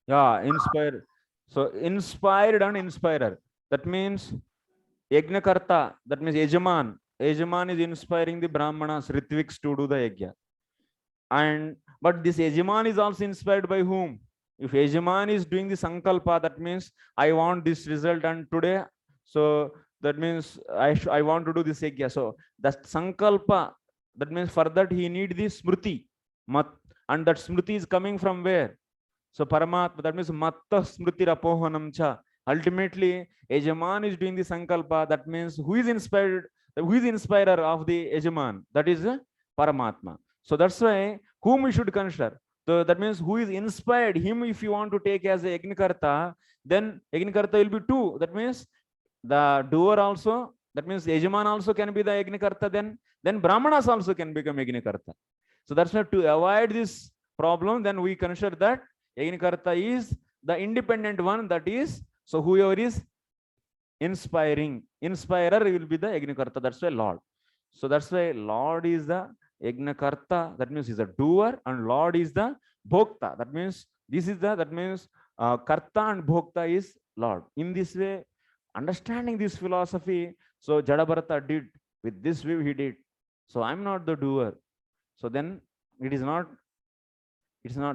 Yeah, inspired. So inspired and inspirer. That means Yajnakarta, that means Yajaman. Yajaman is inspiring the Brahmanas, Ritviks to do the yajna. And but this Yajaman is also inspired by whom? If Yajaman is doing the Sankalpa, that means I want this result and today, so that means I want to do this yajna. So that Sankalpa, that means for that he need the Smriti. And that Smriti is coming from where? So Paramatma, that means Matta Smriti Rapohanam cha. Ultimately, Yajaman is doing the Sankalpa. That means who is inspired? Who is the inspirer of the Yajaman? That is Paramatma. So that's why whom we should consider. So that means who is inspired him. If you want to take as a Yajnakarta, then Yajnakarta will be two. That means the doer also. That means Yajaman also can be the Yajnakarta. Then Brahmanas also can become Yajnakarta. So that's why to avoid this problem, then we consider that Yajnakarta is the independent one. That is, so whoever is inspiring, inspirer will be the Yajnakarta. That's why Lord. So that's why Lord is the Yajnakarta. That means he's a doer, and Lord is the Bhokta. That means this is the, that means Karta and Bhokta is Lord. In this way, understanding this philosophy, so Jadabharata did, with this view he did. So I'm not the doer. So then it's not,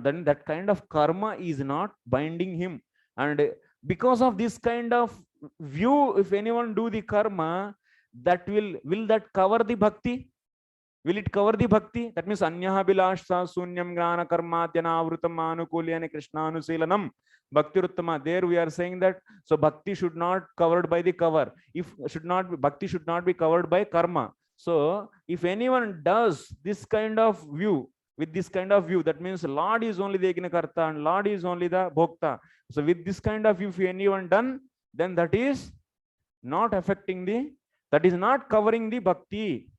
then that kind of karma is not binding him. And because of this kind of view, if anyone do the karma, that will that cover the bhakti? Will it cover the bhakti? That means anyaha bilashsa sunyam gnana karmadyanavrutam anukulyane krishnanusilanam bhakti uttama. There we are saying that so bhakti should not covered by the cover. If should not, bhakti should not be covered by karma. So if anyone does this kind of view, with this kind of view, that means Lord is only the Yajnakarta and Lord is only the Bhokta. So with this kind of view, if anyone done, then that is not affecting the, that is not covering the bhakti.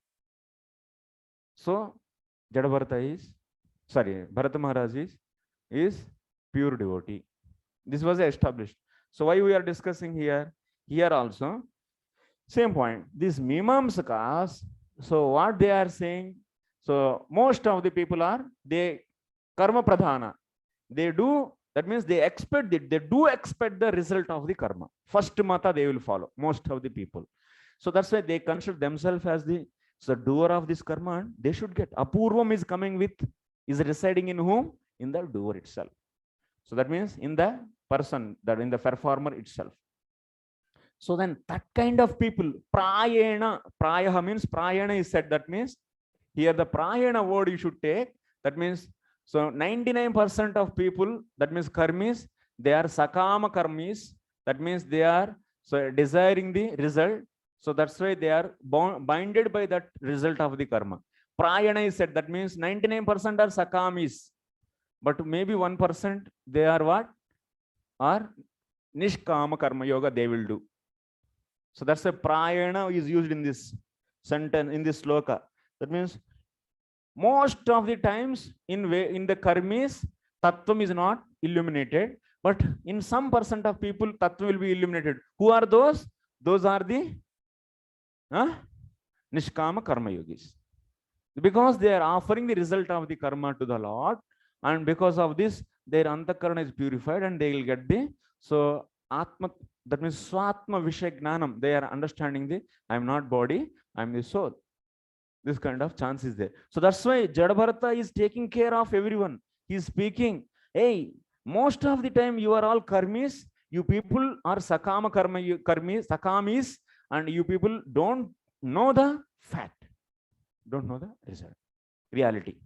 So Jadabharata is, sorry, Bharata Maharaj is pure devotee. This was established. So why we are discussing here? Here also, same point. These Mimamsakas, so what they are saying, so most of the people are, they karma pradhana. They do, that means they expect it, they do expect the result of the karma. First mata they will follow, most of the people. So that's why they consider themselves as the doer of this karma, and they should get. Apurvam is coming with, is residing in whom? In the doer itself. So that means in the person, that in the performer itself. So then that kind of people, prayena, prayaha means prayena is said. That means here the prayena word you should take. That means, so 99% of people, that means karmis, they are sakama karmis. That means they are so desiring the result. So that's why they are binded by that result of the karma. Prayana is said. That means 99% are sakamis, but maybe 1% they are what? Are nishkama karma yoga they will do. So that's a prayana is used in this sentence, in this sloka. That means most of the times in the karmis, tattvam is not illuminated, but in some percent of people, tattva will be illuminated. Who are those? Those are the nishkama karma yogis. Because they are offering the result of the karma to the Lord, and because of this, their antakarana is purified, and they will get the, so atma, that means swatma vishay gnanam. They are understanding the, I am not body, I am the soul. This kind of chance is there. So that's why Jadabharata is taking care of everyone. He is speaking, hey, most of the time you are all karmis, you people are sakama karma, karmis, sakamis, and you people don't know the fact, don't know the result, reality.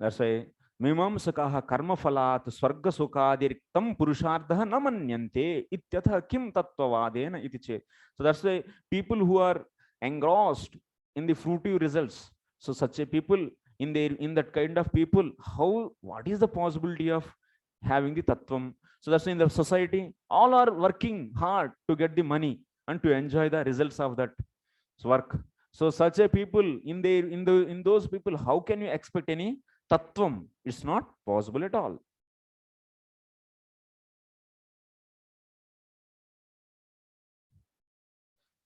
That's why Mimamsakaha karma phalat swarga sukadiriktam purushartha na manyante ityatha kim tattvavadena iti chet. So that's why people who are engrossed in the fruitive results, so such a people, in that kind of people, what is the possibility of having the tattvam? So that's why in the society all are working hard to get the money and to enjoy the results of that work. So such a people, in those people, how can you expect any tattvam? It's not possible at all.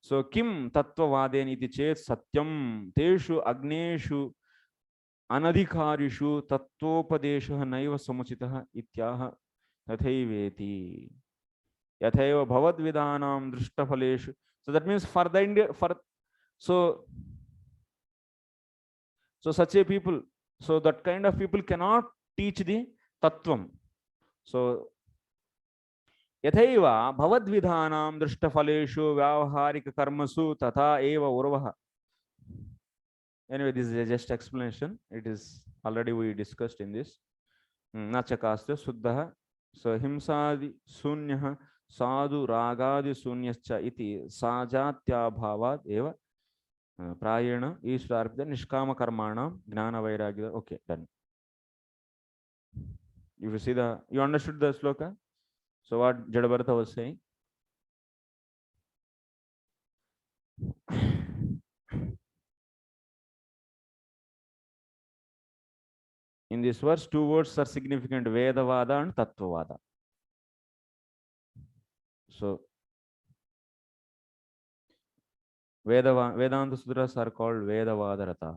So kim tattvavaden iti chet satyam teshu agneshu anadhikarishu tattvopadeshah naiva samuchitah ityaha tathaiveti yathaiva bhavatvidanam drishtaphaleshu. So that means for so such a people, so that kind of people cannot teach the tattvam. So yathaiva bhavadvidhanam drishtaphaleshu vyavaharika karmasu tatha eva urvaha. Anyway, this is just explanation. It is already we discussed in this. Nachakasya suddha. So himsadi sunyah sadhu ragadi sunyascha iti sajatya bhavat eva prayena ishwarpita nishkama karmana gnana vairagya. Okay, done. If you see you understood the sloka? So what Jadabharata was saying? In this verse, two words are significant: Vedavada and Tattvavada. So Vedanta Sutras are called Vedavada Rata.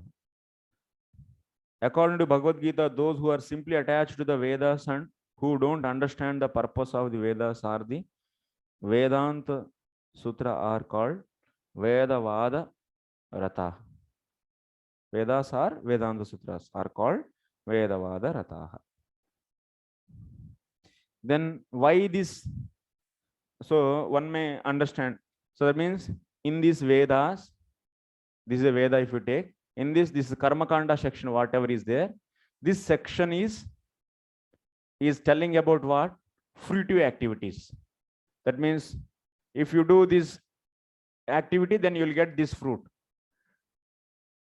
According to Bhagavad Gita, those who are simply attached to the Vedas and who don't understand the purpose of the Vedas are the Vedanta Sutra are called Vedavada Rata. Vedas are Vedanta Sutras are called Vedavada Rataha. Then why this? So one may understand. So that means in these Vedas, this is a Veda if you take. In this is Karma Kanda section, whatever is there. This section is telling about what? Fruitive activities. That means if you do this activity, then you will get this fruit.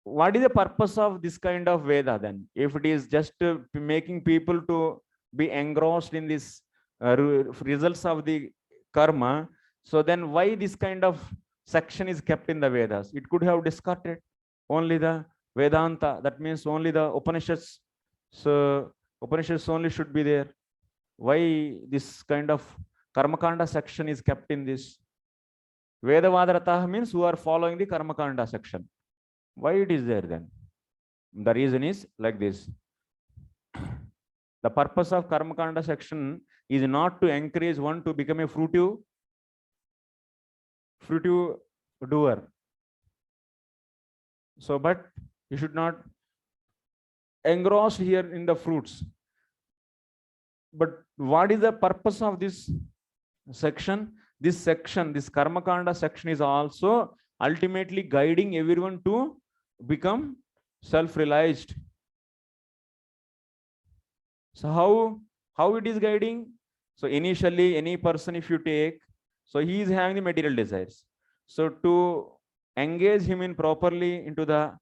What is the purpose of this kind of Veda then? If it is just making people to be engrossed in this results of the karma, so then why this kind of section is kept in the Vedas? It could have discarded only the Vedanta. That means only the Upanishads. So Upanishads only should be there. Why this kind of Karmakanda section is kept in this? Vedavadarata means who are following the Karmakanda section. Why it is there then? The reason is like this. The purpose of Karmakanda section is not to encourage one to become a fruitive doer. So, but you should not engross here in the fruits. But what is the purpose of this section? This Karmakanda section is also ultimately guiding everyone to become self-realized. So how it is guiding? So initially, any person if you take, so he is having the material desires. So to engage him in properly into the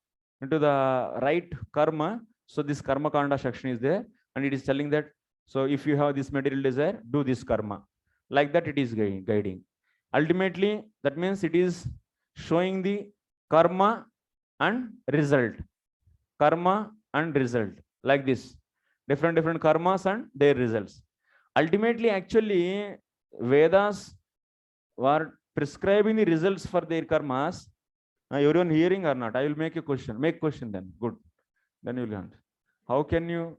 right karma, so this Karma Kanda section is there, and it is telling that, so if you have this material desire, do this karma. Like that it is guiding. Ultimately, that means it is showing the karma and result. Karma and result. Like this. Different karmas and their results. Ultimately, actually, Vedas were prescribing the results for their karmas. Everyone hearing or not? I will make a question. Make question then. Good. Then you will learn. How can you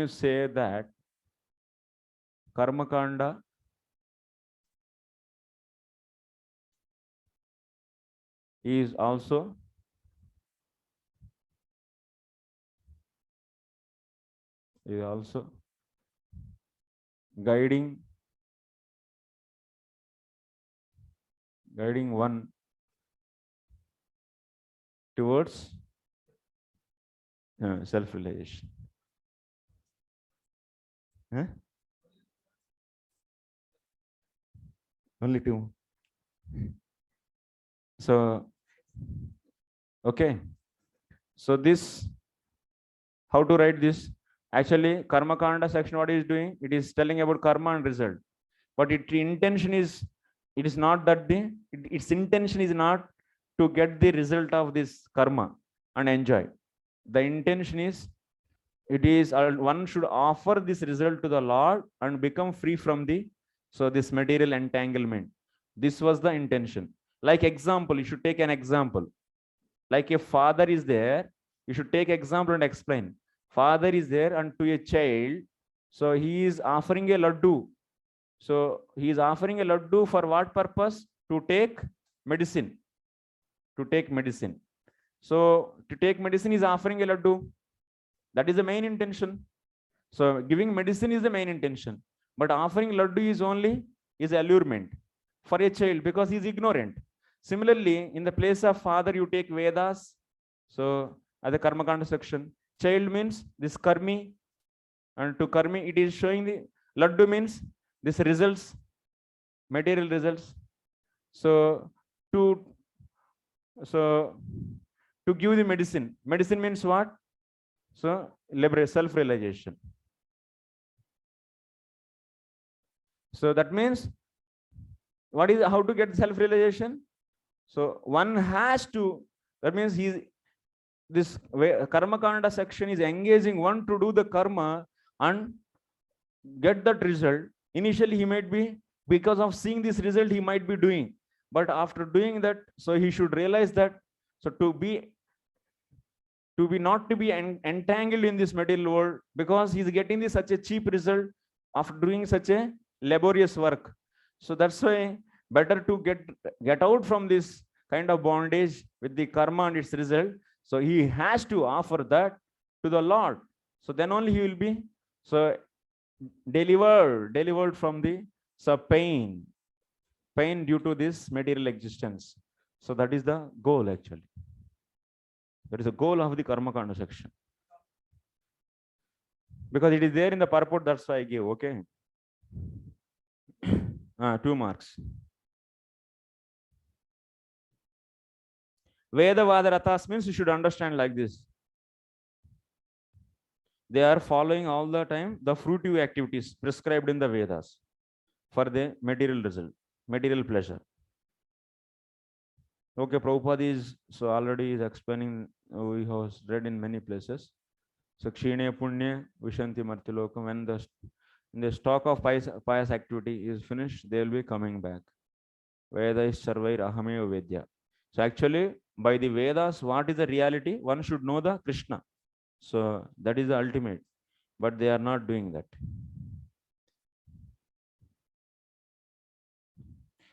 say that Karma Kanda is also guiding one towards self-realization. Huh? Only two. So, okay. So this, how to write this? Actually, Karma Kanda section, what is doing? It is telling about karma and result. But its intention is, it is not that its intention is not to get the result of this karma and enjoy. The intention is, it is one should offer this result to the Lord and become free from this material entanglement. This was the intention. Like example, you should take an example. Like a father is there, you should take example and explain. Father is there and to a child, so he is offering a laddu. So he is offering a laddu for what purpose? To take medicine. To take medicine. So to take medicine is offering a laddu. That is the main intention. So giving medicine is the main intention. But offering laddu is allurement for a child because he is ignorant. Similarly, in the place of father, you take Vedas. So at the Karma Kanda section, child means this karmi, and to karmi, it is showing the laddu means this results, material results. So to give the medicine means what? So self-realization. So that means what is how to get self-realization? So one has to, that means this Karma Kanda section is engaging one to do the karma and get that result. Initially he might be, because of seeing this result, he might be doing, but after doing that, so he should realize that, so to be not to be entangled in this material world, because he's getting this such a cheap result after doing such a laborious work. So that's why better to get out from this kind of bondage with the karma and its result. So he has to offer that to the Lord. So then only he will be delivered from the pain due to this material existence. So that is the goal actually. That is the goal of the Karma Kanda section. Because it is there in the purport, that's why I gave, okay? 2 marks. Vaibhava Rathas means you should understand like this. They are following all the time the fruitive activities prescribed in the Vedas for the material result, material pleasure. Okay, Prabhupada is already is explaining, we have read in many places. So Kshine Punya Vishanti Martilokam, when the stock of pious activity is finished, they will be coming back. Veda is Sarvair Ahameo Vedya. So actually, by the Vedas, what is the reality? One should know the Krishna. So that is the ultimate. But they are not doing that.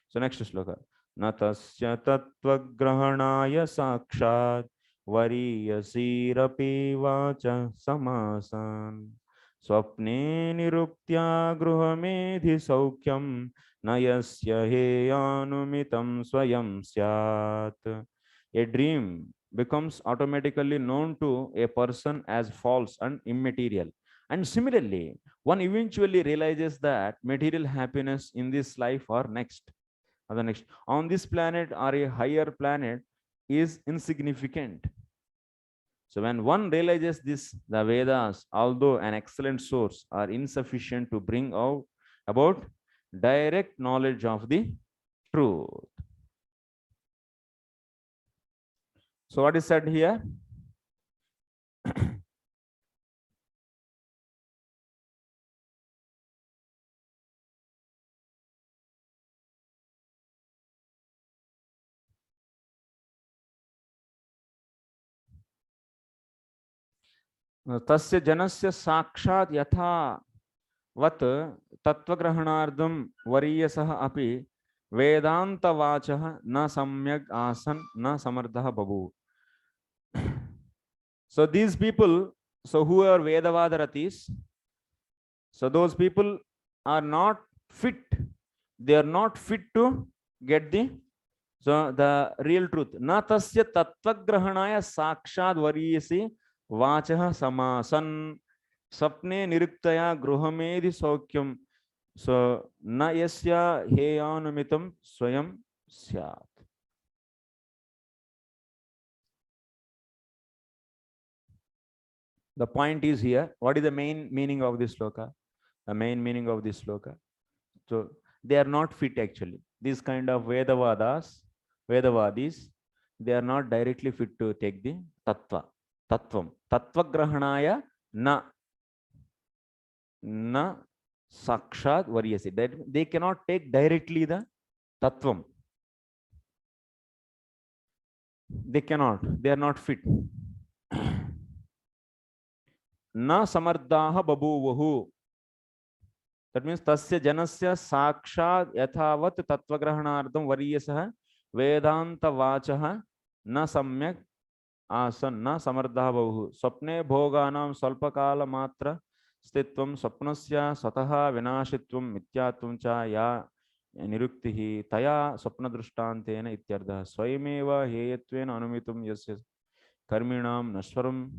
So next sloka. Natasya tattva grahanaya sakshat variyasirapi vacha samasan swapne niruktya gruhamedhi saukyam nayasya heyanumitam swayam syat. A dream becomes automatically known to a person as false and immaterial. And similarly, one eventually realizes that material happiness in this life or next, on this planet or a higher planet, is insignificant. So when one realizes this, the Vedas, although an excellent source, are insufficient to bring about direct knowledge of the truth. So what is said here? Tasya janasya sakshat yatha vat tattvagrahanardam variyasah api vedanta vachah na samyak asan na samardha babu. So these people, who are Vedavadaratis, so those people are not fit. They are not fit to get the So the real truth, na tasya tattvagrahanaya sakshad variyasi vachah samasan sapne niriktaya gruhamedi saukyam. So na yasya heyanumitam swayam syat. The point is here, what is the main meaning of this sloka? The main meaning of this sloka. So they are not fit actually. These kind of Vedavadis, they are not directly fit to take the tattva. Tattvam. Tattva grahanaya na sakshat varyasi. They cannot take directly the tattvam. They cannot. They are not fit. Na samardaha babuvahu. That means tasya janasya sakshat yathavat tattvagrahanardam varyasah vedanta vachah na samyak asan na samardha bahu swapne bhoganam salpakala matra stitvam swapnasya sataha vinashitvam mityatvam cha ya niruktihi taya swapna drishtantena ityardha swayameva heyatvena anumitum yasya karminam nashwaram.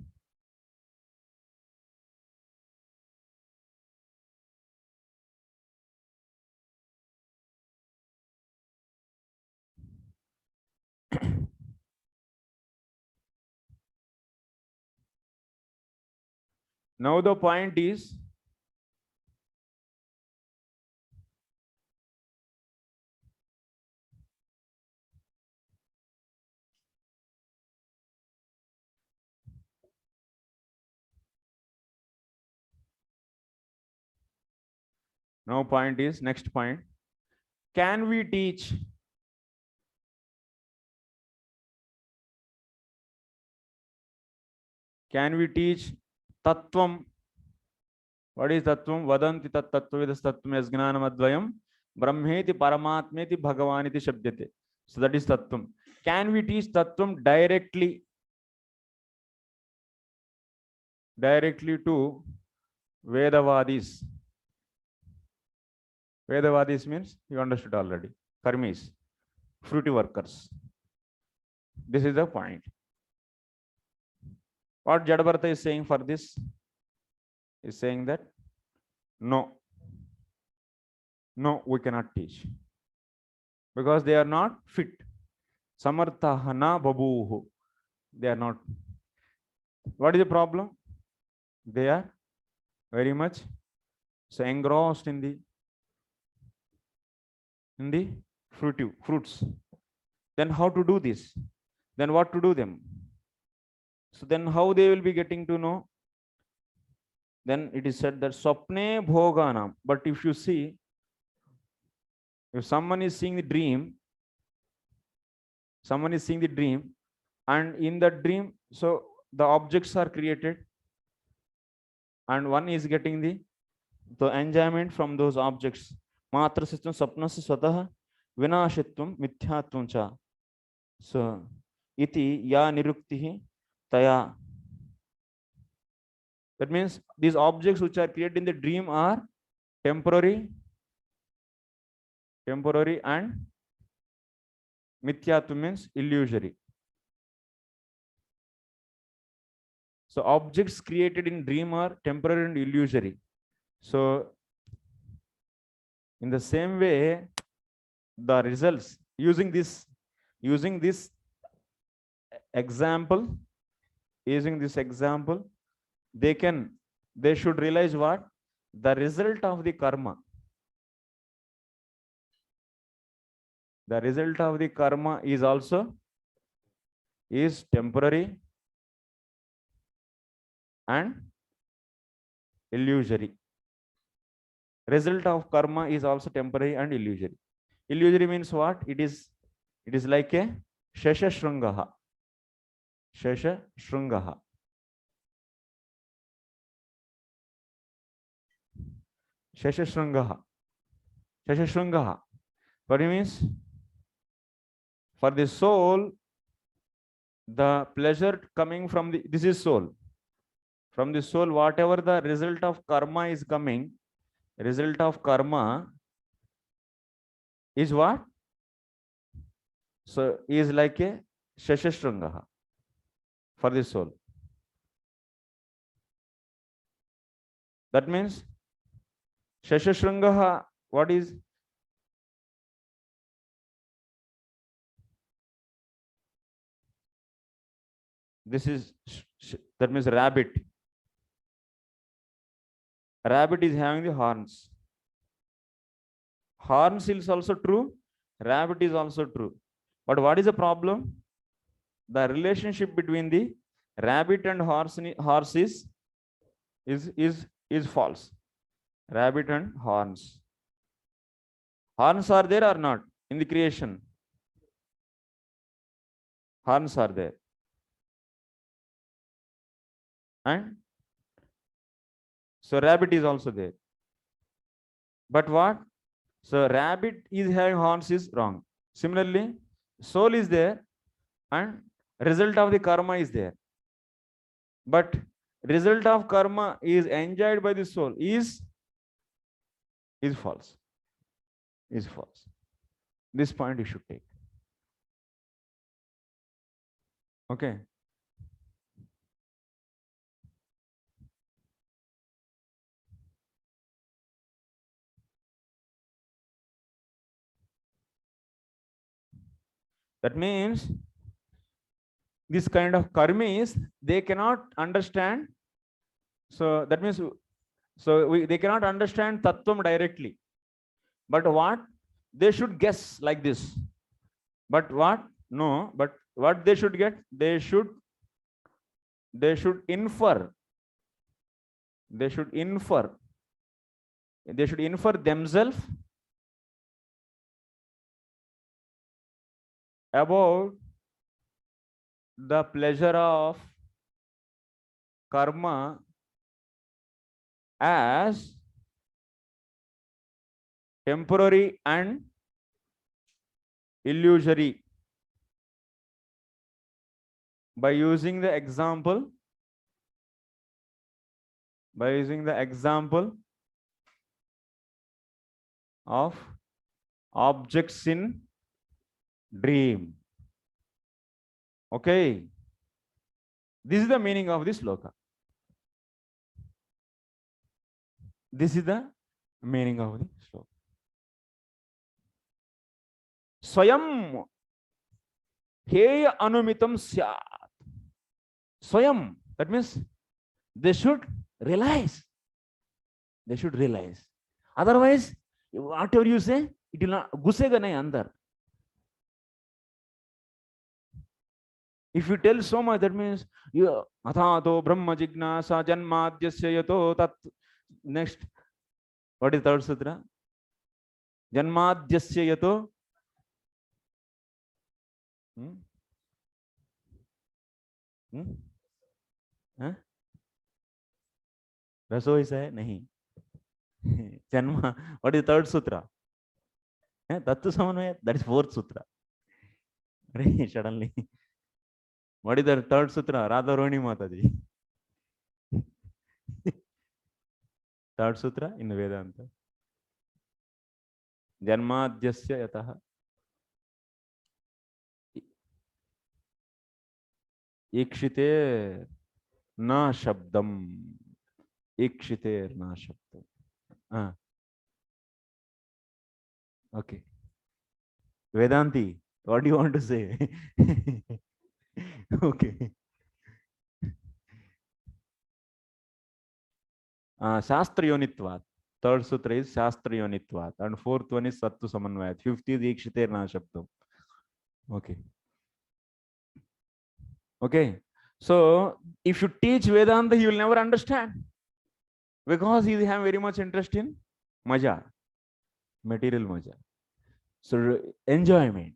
Now the point is, next point, can we teach tattvam? What is tattvam? Vadanti tat tattvavidas tattvam yasgnanam advayam brahmeti paramatmeti bhagavaniti shabdyate. So that is tattvam. Can we teach tattvam directly to Vedavadis? Vedavadis means you understood already. Karmis, fruity workers. This is the point. What Jadabharata is saying for this? Is saying that no, we cannot teach because they are not fit. Samarthahana babuhu. They are not. What is the problem? They are very much so engrossed in the fruits. Then how to do this? Then what to do them? So then how they will be getting to know? Then it is said that swapne bhoganam. But if you see, if someone is seeing the dream, and in the dream, so the objects are created, and one is getting the enjoyment from those objects. Matra sistam sapnasya swatah vinashitvam mithyatvam cha. So iti ya niruktihi taya. That means these objects which are created in the dream are temporary and mithyatvam means illusory. So objects created in dream are temporary and illusory. So in the same way, the results using this example, they should realize what? The result of the karma. The result of the karma is also temporary and illusory. Result of karma is also temporary and illusory. Illusory means what? It is like a shesha shrungaha. Shesha shrungaha. Shesha shrungaha. What it means? For the soul, the pleasure coming from this is soul. From the soul, whatever the result of karma is coming, result of karma is what? So he is like a Shashashrungaha for the soul. That means Shashashrungaha, what is? This is, that means rabbit. Rabbit is having the horns. Horns is also true. Rabbit is also true. But what is the problem? The relationship between the rabbit and horse is false. Rabbit and horns. Horns are there or not in the creation? Horns are there. And so rabbit is also there. But what? So rabbit is having horns is wrong. Similarly, soul is there and result of the karma is there. But result of karma is enjoyed by the soul is false. Is false. This point you should take. Okay. That means this kind of karmis, they cannot understand. So that means, they cannot understand tattvam directly. But what? They should guess like this. But what? No, but what they should get? They should infer. They should infer. They should infer themselves about the pleasure of karma as temporary and illusory by using the example of objects in dream. Okay, this is the meaning of this sloka. This is the meaning of the sloka. Swayam heya anumitam syat. Swayam, that means they should realize. They should realize. Otherwise, whatever you say, it will not gusega nahi andar. If you tell so much, that means you athato brahma jignasa janmadyasya yato tat. Next, what is third sutra? Janmadyasya yato. Raso is hai nahi. Janma. What is third sutra? Tattu samanvaya. That is fourth sutra. Suddenly. What is the third sutra? Radharani Mataji. Third sutra in Vedanta. Janmadyasya yataha. Ikshite na shabdam. Ikshite na shabdam. Okay. Vedanti, what do you want to say? Okay. Shastrayonitvat. Third sutra is Shastrayonitvat. And fourth one is Sattu Samanvayat. Fifth is Ikshite na shabdam. Okay. Okay. So if you teach Vedanta, he will never understand. Because he has very much interest in maja, material maja. So enjoyment.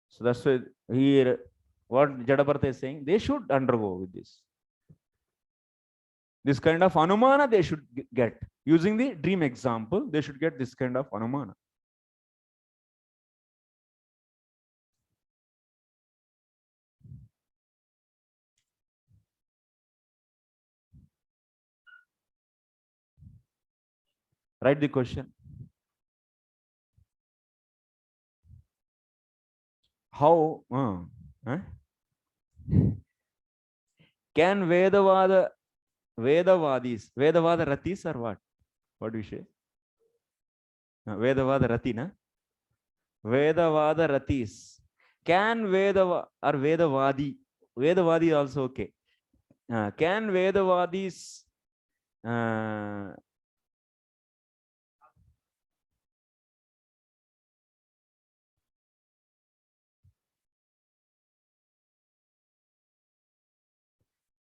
So that's why here what Jadapartha is saying, they should undergo with this. This kind of anumana they should get. Using the dream example, they should get this kind of anumana. Write the question. How can Vedavada Ratis or what? What do you say? Vedavada Ratina? Vedavada Ratis. Can Vedava or Vedavadi? Vedavadi also okay. Can Vedavadis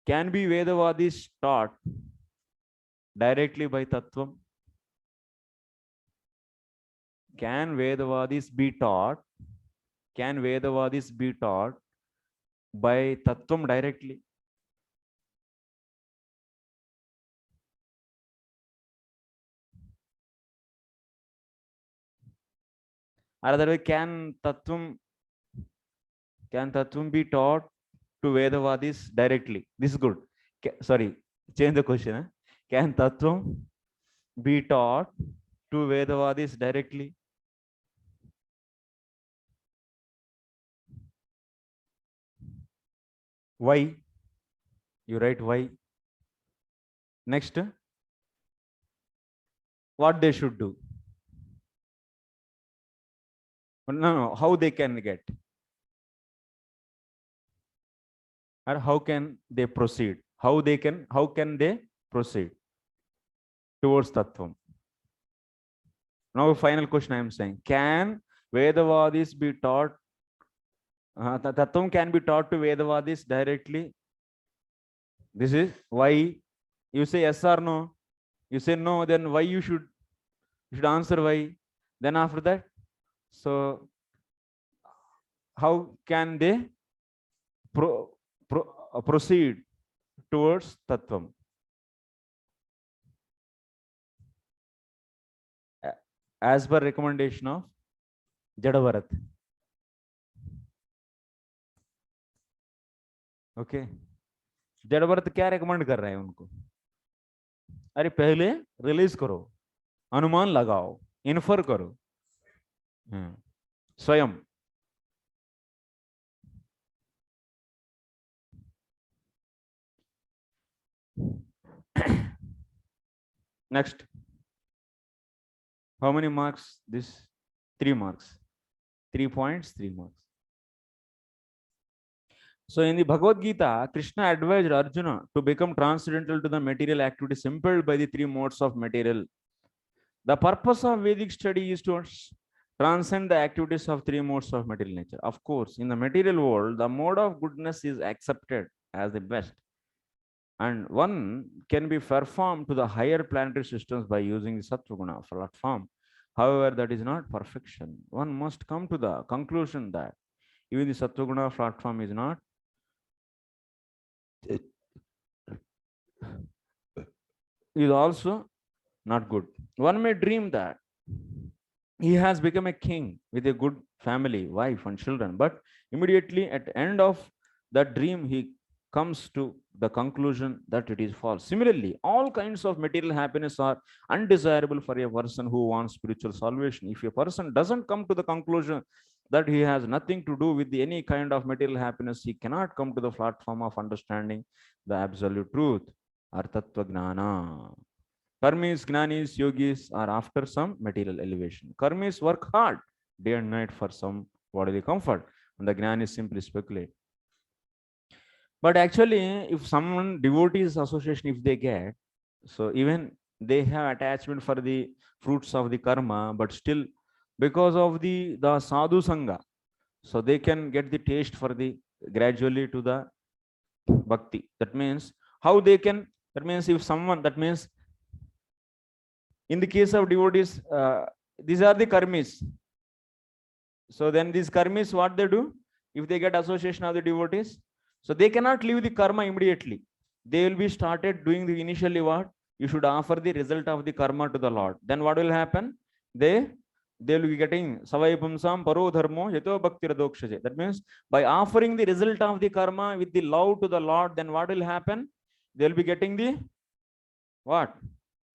can be Vedavadis taught directly by Tattvam? Can Vedavadis be taught? Can Vedavadis be taught by Tattvam directly? Or otherwise, can Tattvam be taught to Vedavadis directly? This is good. Sorry, change the question. Can Tattvam be taught to Vedavadis directly? Why? You write why. Next, what they should do. No, how they can get. Or how can they proceed? How can they proceed towards Tattvam? Now, final question I am saying, can Vedavadis be taught, Tattvam can be taught to Vedavadis directly? This is why. You say yes or no. You say no, then why you should answer why. Then after that, so how can they proceed towards Tattvam? As per recommendation of Jadavarat. Okay. Jadabharat क्या recommend कर रहे हैं उनको? अरे पहले release करो, अनुमान लगाओ, इन्फर करो स्वयं. Next, how many marks? This 3 marks, 3 points, 3 marks. So in the Bhagavad Gita, Krishna advised Arjuna to become transcendental to the material activities impelled by the 3 modes of material. The purpose of Vedic study is to transcend the activities of 3 modes of material nature. Of course, in the material world, the mode of goodness is accepted as the best, and one can be performed to the higher planetary systems by using the Sattva-guna platform. However, that is not perfection. One must come to the conclusion that even the Sattva-guna platform is also not good. One may dream that he has become a king with a good family, wife and children, but immediately at the end of that dream, he comes to the conclusion that it is false. Similarly, all kinds of material happiness are undesirable for a person who wants spiritual salvation. If a person doesn't come to the conclusion that he has nothing to do with any kind of material happiness, he cannot come to the platform of understanding the absolute truth, Artatva Gnana. Karmis, Gnanis, Yogis are after some material elevation. Karmis work hard day and night for some bodily comfort, and the Gnanis simply speculate. But actually, if someone devotees association, if they get, so even they have attachment for the fruits of the karma, but still because of the sadhu sangha, so they can get the taste for the gradually to the bhakti. That means how they can, that means if someone, that means in the case of devotees, these are the karmis. So then these karmis, what they do, if they get association of the devotees, so they cannot leave the karma immediately. They will be started doing the initially what? You should offer the result of the karma to the Lord. Then what will happen? They will be getting savai pumsam paro dharmo yato bhakti radokshaje. That means by offering the result of the karma with the love to the Lord, then what will happen? They will be getting the what?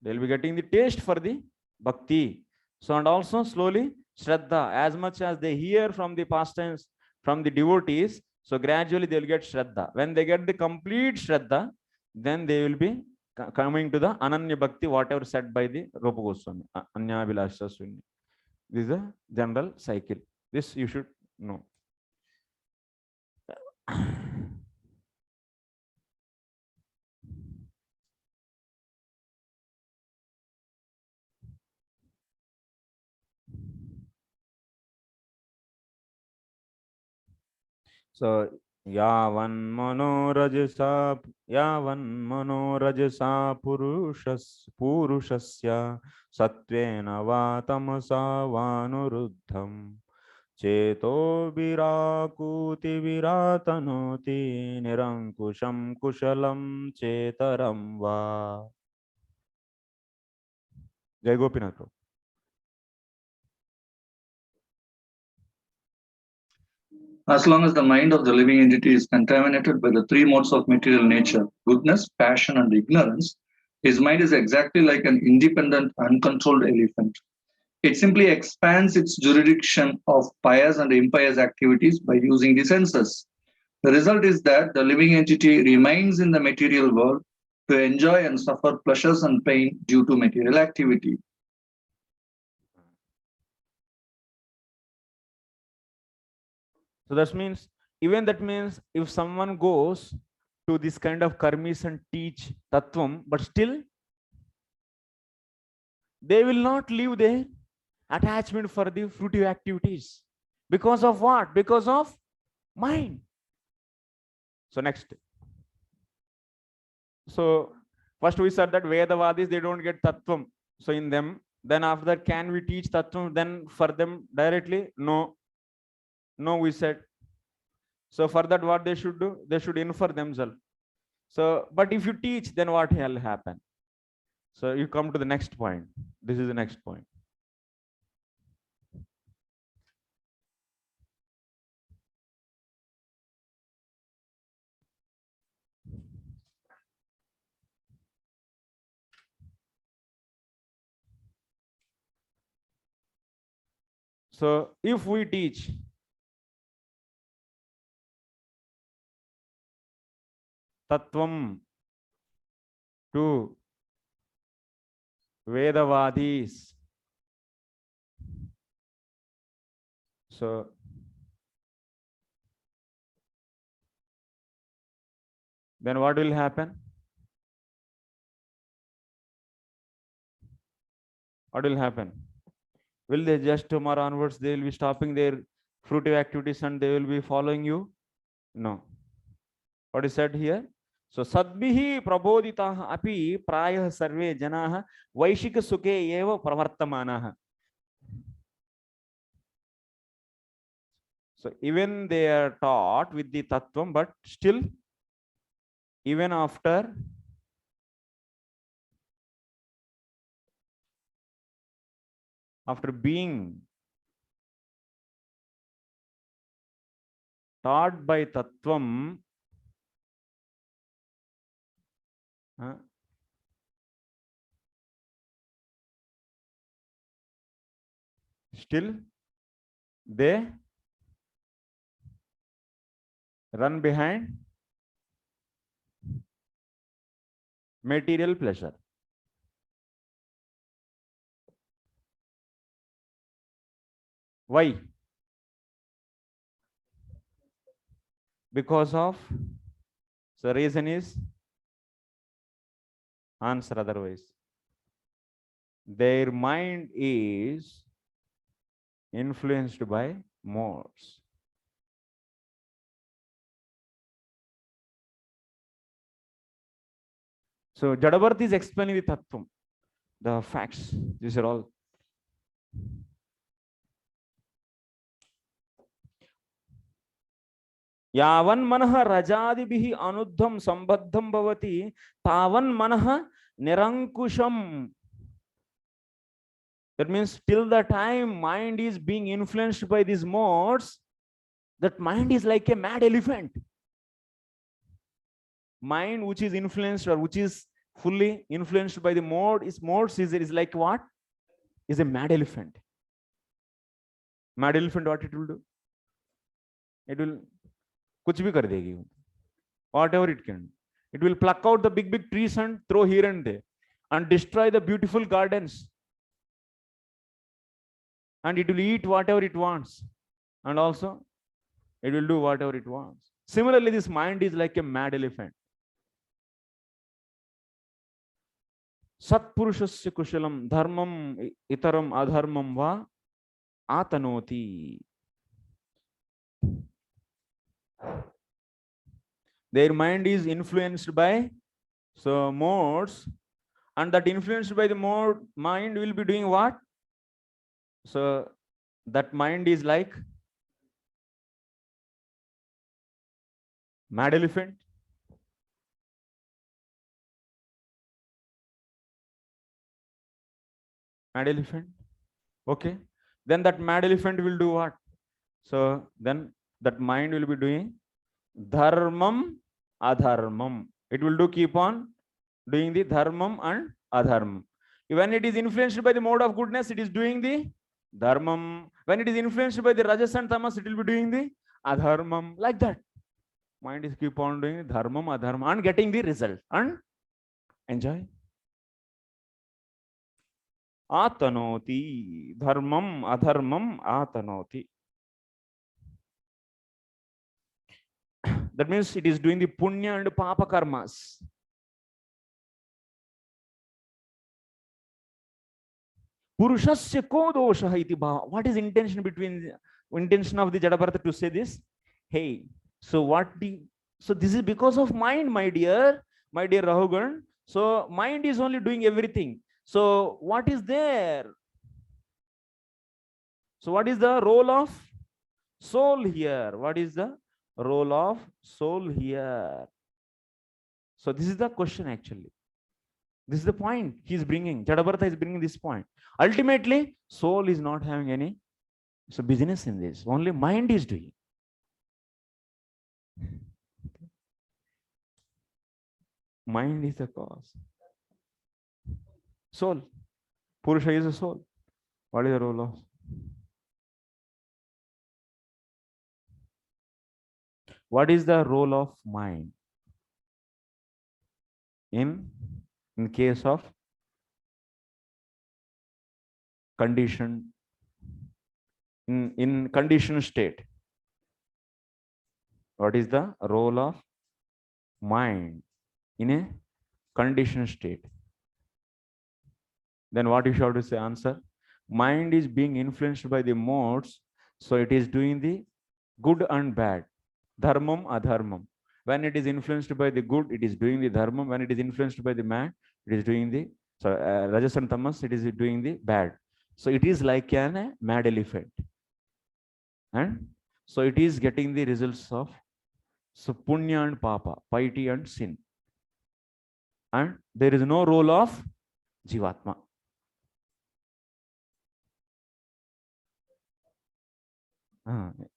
They will be getting the taste for the bhakti. So and also slowly Shraddha, as much as they hear from the pastimes from the devotees. So gradually they will get Shraddha. When they get the complete Shraddha, then they will be coming to the Ananya Bhakti, whatever said by the Rupa Goswami, Anya Vilasha Swini. This is a general cycle. This you should know. So yavan manorajasa purushasya satvena va tamasa vanuruddham cheto virakuti viratanoti nirankusham kushalam chetaram va. Jai Gopinath. As long as the mind of the living entity is contaminated by the three modes of material nature, goodness, passion, and ignorance, his mind is exactly like an independent, uncontrolled elephant. It simply expands its jurisdiction of pious and impious activities by using the senses. The result is that the living entity remains in the material world to enjoy and suffer pleasures and pain due to material activity. So that means, if someone goes to this kind of karmis and teach tattvam, but still they will not leave their attachment for the fruitive activities. Because of what? Because of mind. So next. So first we said that Vedavadis, they don't get tattvam. So in them, then after that, can we teach tattvam then for them directly? No. No, we said. So for that, what they should do? They should infer themselves. So, but if you teach, then what will happen? So you come to the next point. This is the next point. So if we teach tattvam to Vedavadis, so then what will happen? What will happen? Will they just tomorrow onwards, they will be stopping their fruitive activities and they will be following you? No. What is said here? So sadbihi praboditah api prayah sarve janaha vaishika sukhe eva pravartamanaha. So even they are taught with the tattvam, but still, even after being taught by tattvam, still they run behind material pleasure. Why? Because of, the reason is, answer otherwise. Their mind is influenced by modes. So Jadavarthi is explaining the tattvam, the facts. These are all. Yavan manah rajadibihi anuddham sambadham bhavati tavan manah nirankusham. That means till the time mind is being influenced by these modes, that mind is like a mad elephant. Mind which is influenced or which is fully influenced by the modes is like what? Is a mad elephant. Mad elephant, what it will do? It will kuch bhi kar degi, whatever it can. It will pluck out the big trees and throw here and there and destroy the beautiful gardens, and it will eat whatever it wants, and also it will do whatever it wants. Similarly, this mind is like a mad elephant. Satpurushasya kushalam dharmam itaram adharmam va atanoti. Their mind is influenced by modes, and that influenced by the mode mind will be doing what? So that mind is like mad elephant. Mad elephant. Okay. Then that mad elephant will do what? So then that mind will be doing dharmam adharmam. It will do keep on doing the dharmam and adharmam. When it is influenced by the mode of goodness, it is doing the dharmam. When it is influenced by the rajas and tamas, it will be doing the adharmam. Like that. Mind is keep on doing dharmam, adharmam, and getting the result. And enjoy. Atanoti. Dharmam, adharmam, atanoti. That means it is doing the punya and papa karmas. Purushasya ko dosha iti bhava. What is intention of the Jadabharata to say this? Hey, so this is because of mind, my dear Rahugan. So mind is only doing everything. So what is there? So what is the role of soul here? What is the role of soul here? So this is the question actually. This is the point he is bringing. Jadabharata is bringing this point. Ultimately, soul is not having any business in this. Only mind is doing. Mind is the cause. Soul. Purusha is a soul. What is the role of? What is the role of mind in case of condition, in conditioned state? What is the role of mind in a conditioned state? Then what you should say? Answer. Mind is being influenced by the modes, so it is doing the good and bad, dharmam, adharmam. When it is influenced by the good, it is doing the dharmam. When it is influenced by the mad, it is doing the rajas and tamas, it is doing the bad. So it is like a mad elephant, and so it is getting the results of punya and papa, piety and sin, and there is no role of jivatma.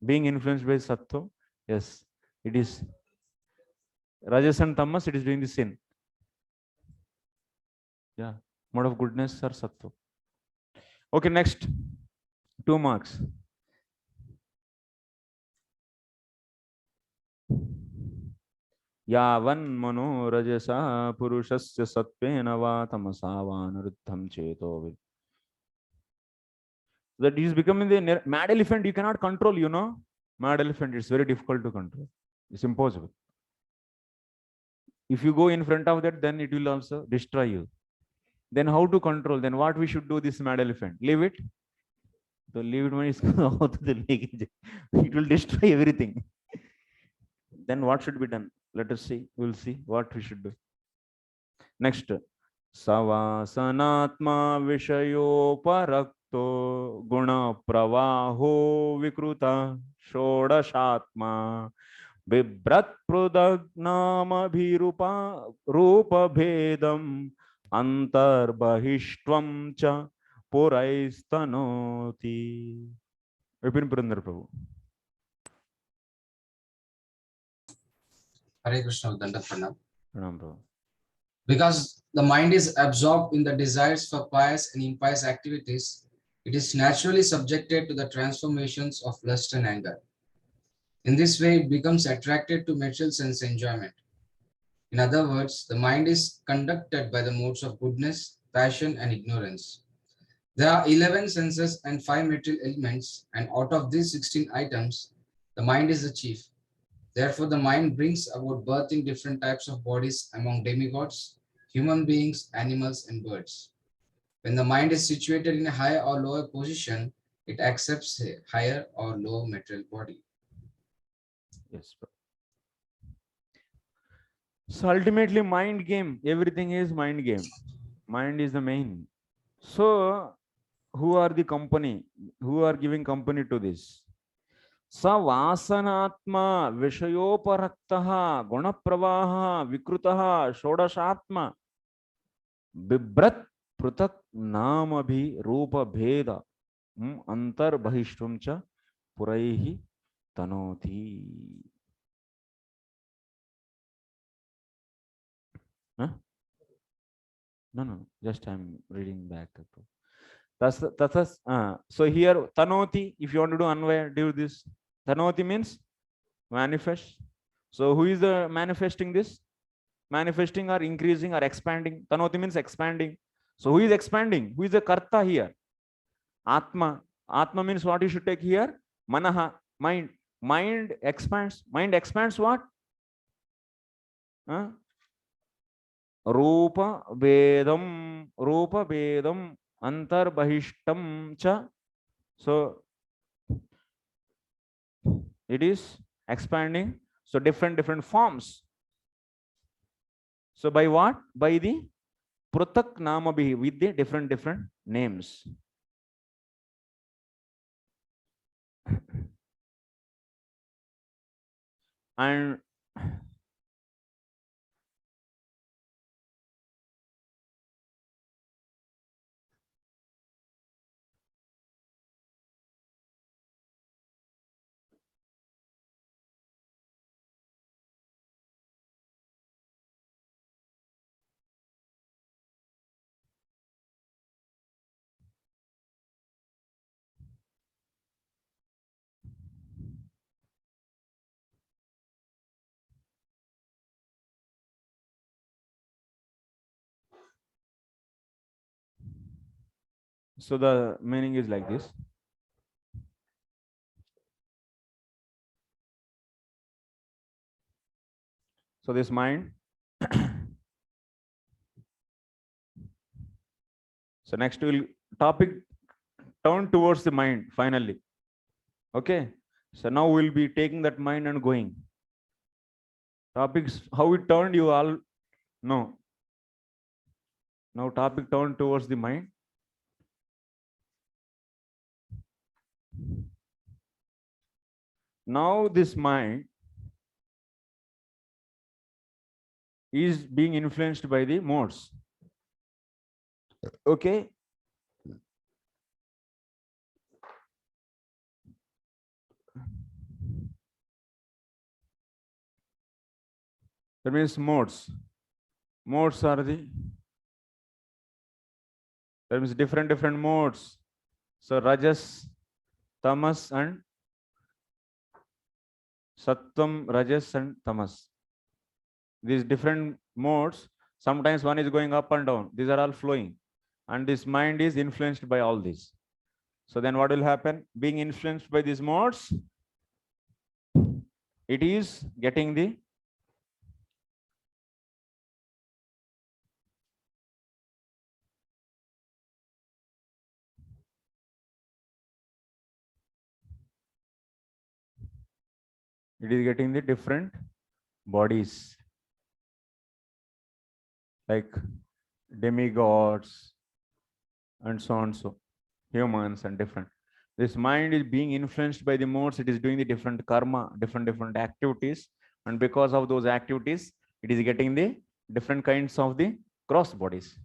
Being influenced by sattva, yes, it is rajas and tamas, it is doing the sin. Yeah, mode of goodness or sattva. Okay, next 2 marks. Yavan mano rajasa purushasya satvena va tamasa va anuruddham cheto. That is becoming the mad elephant. You cannot control, mad elephant. It's very difficult to control. It's impossible. If you go in front of that, then it will also destroy you. Then how to control? Then what we should do this mad elephant? Leave it. So leave it when it's out of the leakage. It will destroy everything. Then what should be done? Let us see. We'll see what we should do. Next. Savasanatma vishayo parakto guna pravaho vikruta shodashatma bibrat prudagnama bhirupa rupa bhedam antar bahishvam cha puraistanoti. Vipin Purandar Prabhu. Hare Krishna, Danda Pranam. Pranam Prabhu. Because the mind is absorbed in the desires for pious and impious activities, it is naturally subjected to the transformations of lust and anger. In this way, it becomes attracted to material sense enjoyment. In other words, the mind is conducted by the modes of goodness, passion, and ignorance. There are 11 senses and 5 material elements, and out of these 16 items, the mind is the chief. Therefore, the mind brings about birthing different types of bodies among demigods, human beings, animals, and birds. When the mind is situated in a higher or lower position, it accepts a higher or lower material body. Yes. So ultimately, mind game. Everything is mind game. Mind is the main. So, who are the company? Who are giving company to this? Sa vasanatma vishayoparaktaha gunapravaha vikrutaha shodashatma bibrat prutak namabhi rupa bheda antar bahishtum cha puraihi tanoti. Huh? No, just I'm reading back. So here tanoti, if you want to do anvaya, do this. Tanoti means manifest. So who is the manifesting this? Manifesting or increasing or expanding. Tanoti means expanding. So who is expanding? Who is the karta here? Atma. Atma means what you should take here? Manaha, mind. Mind expands. Mind expands what? Rupa vedam antarbahishtam cha. So it is expanding. So different forms. So by what? By the prutak namabhi, with the different names. And so the meaning is like this. So this mind. So next we'll topic turn towards the mind finally. Okay. So now we'll be taking that mind and going. Topics, how it turned, you all know. Now topic turn towards the mind. Now this mind is being influenced by the modes. Okay. That means modes. Modes are the, that means different modes. So rajas, tamas, and sattvam, rajas, and tamas. These different modes, sometimes one is going up and down. These are all flowing. And this mind is influenced by all these. So then what will happen? Being influenced by these modes, it is getting the different bodies, like demigods and so on, so humans and different. This mind is being influenced by the modes. It is doing the different karma, different activities, and because of those activities, it is getting the different kinds of the cross bodies.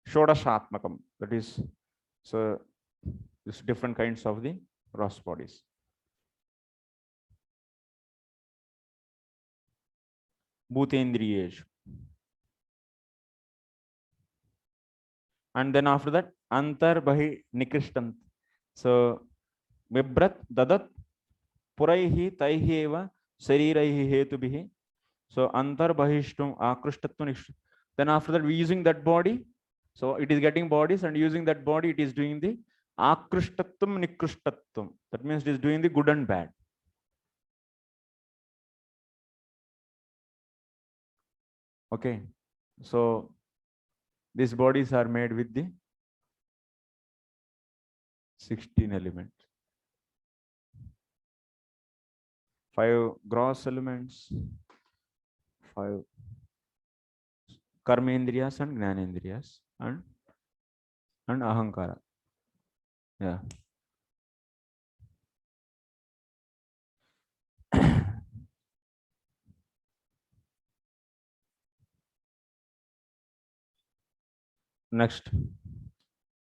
Shodashatmakam, that is, so this different kinds of the cross bodies. Bhutendriyeshu. And then after that, antar bahi nikrishtant. So vibrat dadat puraihi taihi eva shariraihi hetubhihi. So antar bahishtum akrishtatvam. Then after that we using that body. So it is getting bodies, and using that body it is doing the akrishtatvam nikrishtatvam. That means it is doing the good and bad. Okay. So these bodies are made with the 16 elements. 5 gross elements, 5 karmendriyas and gnanendriyas, and ahankara. Yeah. Next,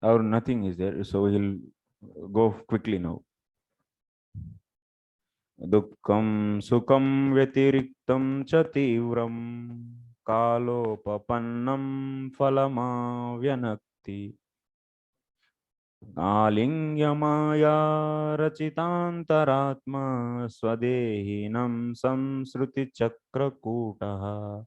or nothing is there, so we'll go quickly now. Dukkam sukam vyatiriktam cha tivram kalopapannam phalamavyanakti alingyamaya rachitantaratma swadehinam samsruti chakrakutaha.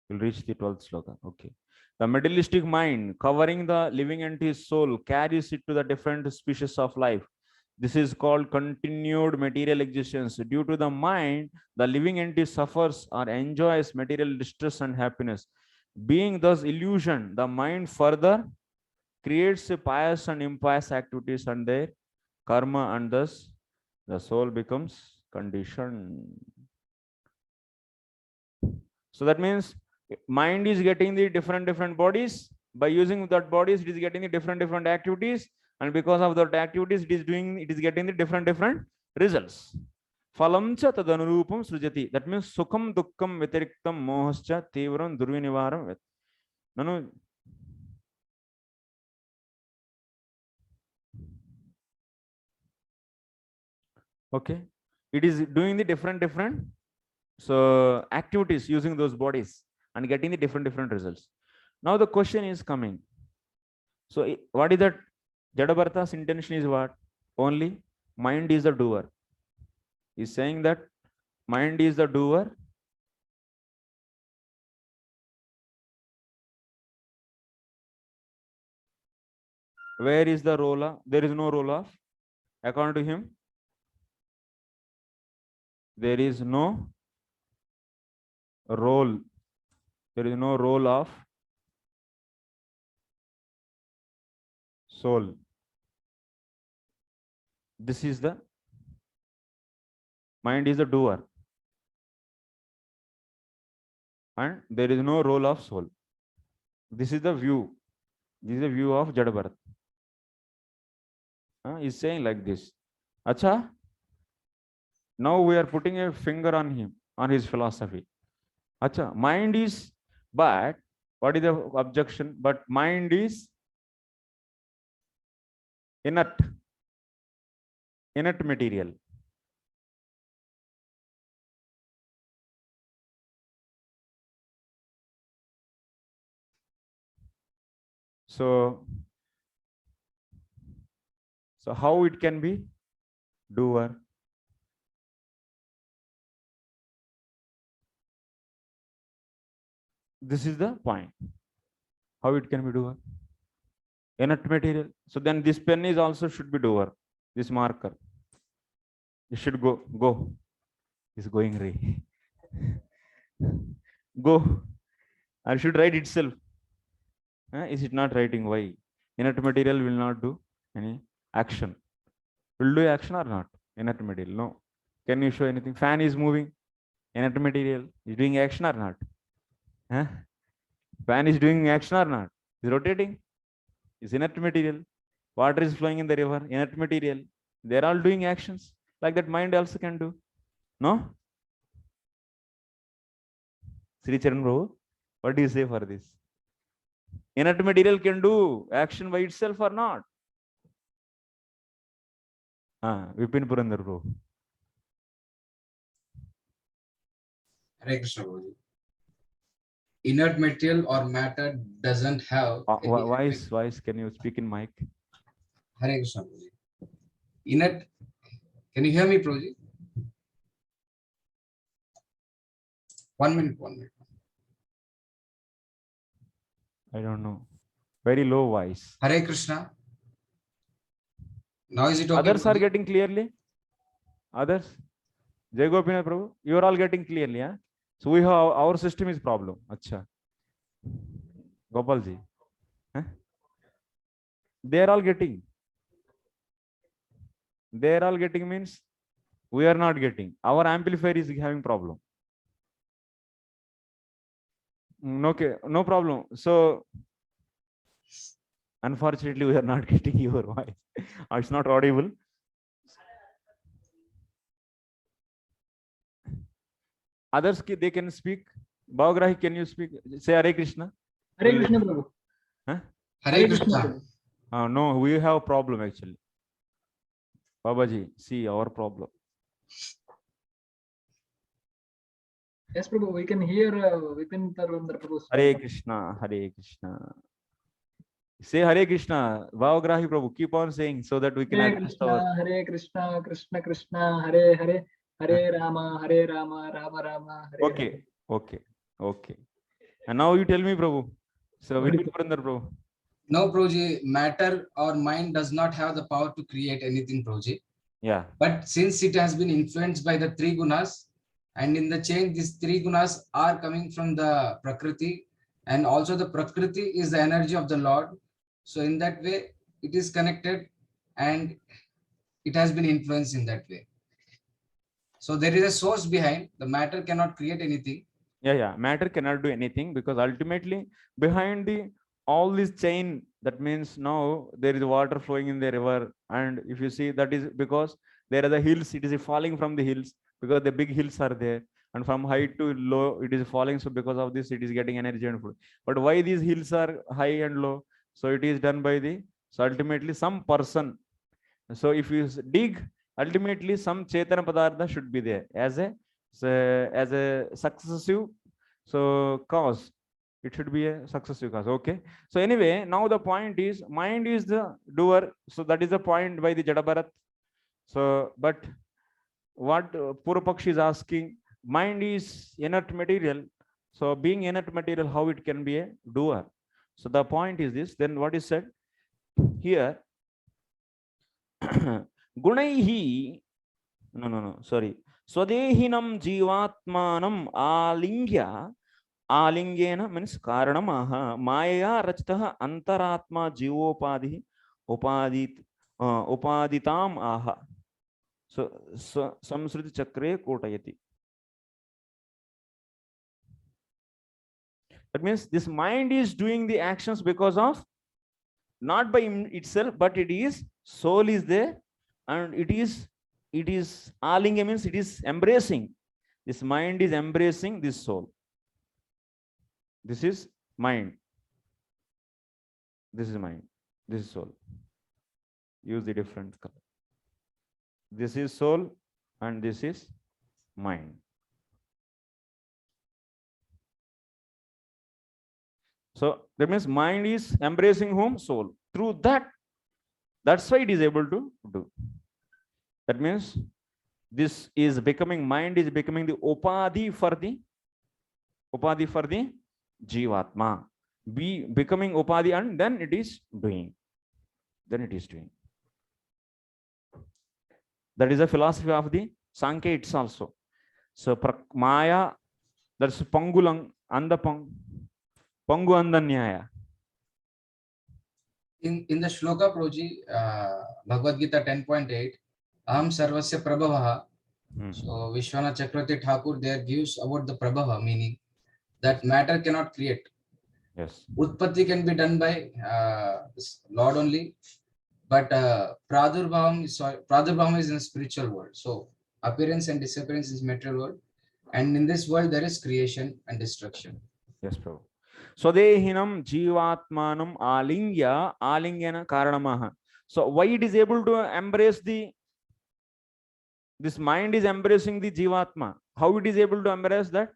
We'll reach the 12th sloka. Okay. The materialistic mind covering the living entity soul carries it to the different species of life. This is called continued material existence. Due to the mind, the living entity suffers or enjoys material distress and happiness. Being thus illusion, the mind further creates pious and impious activities and their karma, and thus the soul becomes conditioned. So that means mind is getting the different bodies. By using that bodies, it is getting the different activities, and because of that activities, it is getting the different results. Phalam cha tadanurupam srujati. That means sukham dukkam vyatiriktam mohascha tivram durvinivaram. Nanu. Okay, it is doing the different so activities using those bodies and getting the different results. Now the question is coming. So what is that? Jadabarta's intention is what? Only mind is the doer. He's saying that mind is the doer. Where is the role of? There is no role of. According to him, there is no role. There is no role of soul. This is the mind is the doer, and there is no role of soul. This is the view. This is the view of Jadabharat. He's saying like this. Acha, now we are putting a finger on him, on his philosophy. Acha, mind is bad. What is the objection? But mind is inert material. So how it can be doer? This is the point. How it can be doer? Inert material. So then this pen is also should be doer. This marker. It should go. It's going Ray. Go. I should write itself. Is it not writing? Why? Inert material will not do any action. Will do action or not? Inert material. No. Can you show anything? Fan is moving. Inert material is doing action or not? Fan is doing action or not? Is rotating? Is inert material. Water is flowing in the river. Inert material. They're all doing actions. Like that mind also can do. No? Sri Charan Prabhu, what do you say for this? Inert material can do action by itself or not? Vipin Purandar Prabhu. Hare Krishna Prabhuji. Inert material or matter doesn't have Voice, can you speak in mic? Hare Krishna Prabhuji. Can you hear me, Prabhuji? 1 minute, 1 minute. I don't know. Very low voice. Hare Krishna. Now is it okay? Others are Prabhuji? getting clearly? Others? Jai Gopinath Prabhu, you are all getting clearly, yeah? So we have our system is problem. Acha. Gopalji. Huh? They are all getting. They are all getting means we are not getting. Our amplifier is having problem. Okay, no problem. So unfortunately, we are not getting your voice. It's not audible. Others, they can speak. Bhavagrahi, can you speak? Say Hare Krishna. Hare Krishna, Prabhu. Huh? Hare Krishna. No, we have a problem actually. Babaji, see our problem. Yes, Prabhu, we can hear Vipin Tarvandra Prabhu. Hare Krishna, Hare Krishna. Say Hare Krishna, Bhavagrahi Prabhu, keep on saying so that we can Hare adjust our. Krishna, Hare Krishna, Krishna Krishna, Hare Hare, Hare Rama, Hare Rama, Rama Rama, Hare Okay, okay, okay. And now you tell me, Prabhu. So Vipin Tarvandra Prabhu. No, Prabhuji, matter or mind does not have the power to create anything, Prabhuji. Yeah. But since it has been influenced by the three gunas, and in the chain, these three gunas are coming from the Prakriti, and also the Prakriti is the energy of the Lord. So in that way, it is connected and it has been influenced in that way. So there is a source behind. The matter cannot create anything. Yeah. Matter cannot do anything because ultimately behind the all this chain, that means now there is water flowing in the river. And if you see, that is because there are the hills, it is falling from the hills because the big hills are there. And from high to low, it is falling. So because of this, it is getting energy and food. But why these hills are high and low? So it is done by the, so ultimately some person. So if you dig, ultimately some Chetana Padartha should be there as a successive cause. It should be a successive cause. Okay. So anyway, now the point is mind is the doer. So that is the point by the Jadabharat. So, but what Purapakshi is asking, mind is inert material. So being inert material, how it can be a doer? So the point is this. Then what is said here? Gunaihi, sorry. Swadehinam jivatmanam alingyena means karanamaha maya rachitaha antaratma jivopadhi upaditam aha. So samsriti chakre kotayati. That means this mind is doing the actions because of not by itself, but it is soul is there, and it is alingya means it is embracing. This mind is embracing this soul. This is mind. This is mind. This is soul. Use the different color. This is soul and this is mind. So that means mind is embracing whom? Soul. Through that, that's why it is able to do. That means this is becoming, mind is becoming the upadhi for the jivatma. Becoming upadhi, and then it is doing. Then it is doing. That is a philosophy of the Sankhya it's also. So Maya, that's Pangulang, Andapang, Pangu Andanyaya. In the shloka, Prabhuji, Bhagavad Gita 10.8, Aham Sarvasya Prabhavaha. So Vishwanath Chakravarti Thakur there gives about the Prabhava, meaning that matter cannot create. Yes. Utpatti can be done by Lord only, but Pradurbhavam is in the spiritual world. So appearance and disappearance is material world, and in this world there is creation and destruction. Yes, Prabhu. Swadehinam jivatmanam alingyana karanamaha. So why it is able to embrace this mind is embracing the jivatma. How it is able to embrace that?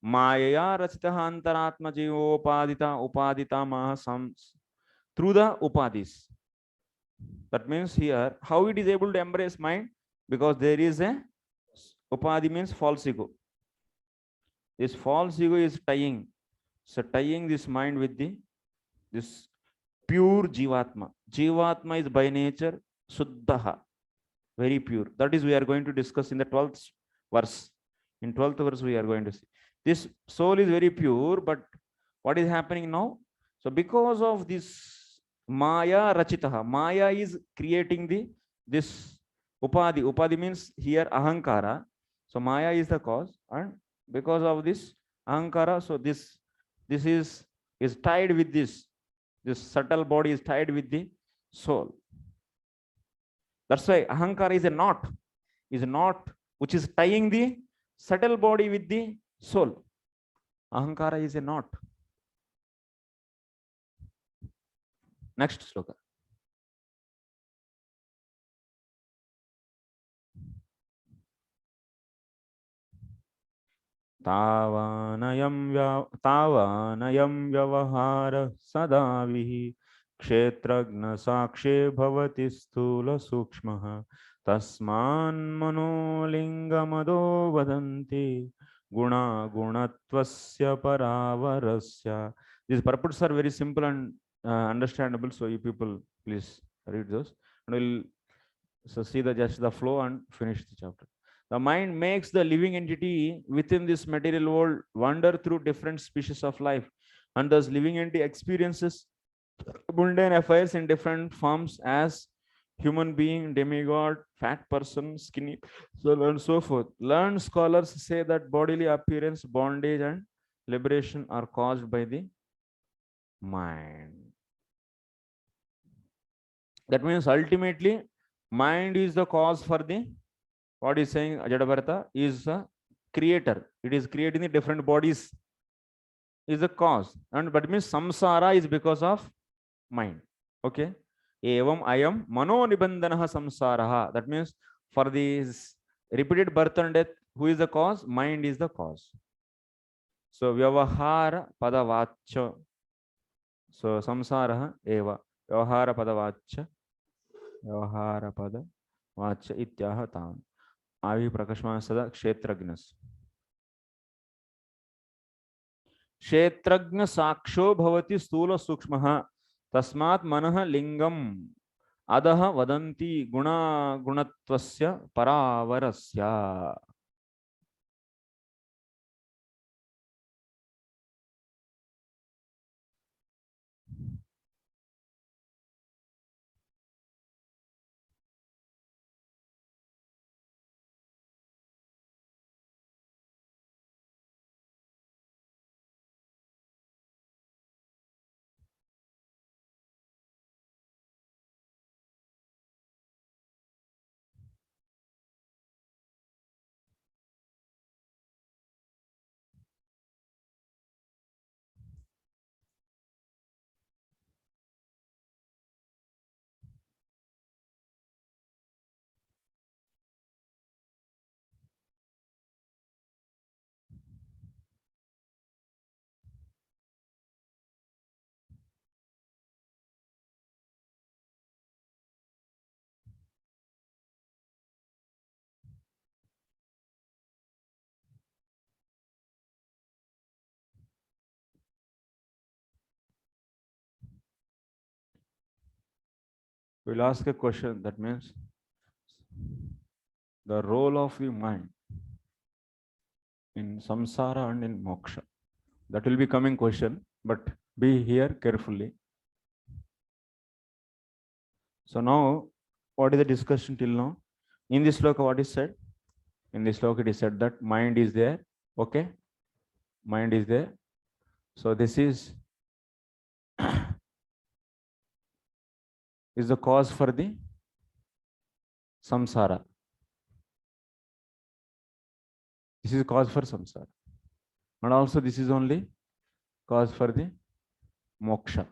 Maya rachitaha antaratma upadita maha through the upadis. That means here, how it is able to embrace mind? because there is a upadhi means false ego. This false ego is tying. So tying this mind with this pure Jivatma. Jivatma is by nature Suddhaha, very pure. That is we are going to discuss in the 12th verse. In 12th verse we are going to see. This soul is very pure, but what is happening now? So because of this Maya Rachitaha, Maya is creating this Upadhi. Upadhi means here Ahankara. So Maya is the cause, and because of this Ahankara, so this is tied with this subtle body is tied with the soul. That's why Ahankara is a knot which is tying the subtle body with the soul. Ahankara is a knot. Next sloka. तावानयं व्यवहार सदाविः क्षेत्रज्ञ साक्षे भवति स्थूल सूक्ष्मः तस्मान्मनोलिङ्गमदो वदन्ति गुणा गुणत्वस्य परावरस्य. These purports are very simple and understandable, so you people please read those and we'll see just the flow and finish the chapter. The mind makes the living entity within this material world wander through different species of life, and thus living entity experiences mundane affairs in different forms as human being, demigod, fat person, skinny, so and so forth. Learned scholars say that bodily appearance, bondage, and liberation are caused by the mind. That means ultimately, mind is the cause for the, what is saying Jadavarta is a creator. It is creating the different bodies, is the cause. And but means samsara is because of mind. Okay. Evam ayam mano nibandhanaha samsaraha. That means for this repeated birth and death, who is the cause? Mind is the cause. So vyavahara padavacha. So samsaraha eva. Vyavahara padavacha. Vyavahara padavacha ityaha tam. आवि प्रकाशमान सदा क्षेत्रज्ञस. क्षेत्रज्ञ साक्षो भवति स्थूल सूक्ष्मः तस्मात् मनः लिंगम अधः वदन्ति गुणा गुणत्वस्य परावरस्य. We'll ask a question, that means the role of the mind in samsara and in moksha. That will be coming question, but be here carefully. So now, what is the discussion till now? In this sloka, what is said? In this sloka, it is said that mind is there. Okay, mind is there. So this is the cause for the samsara. This is cause for samsara, and also this is only cause for the moksha.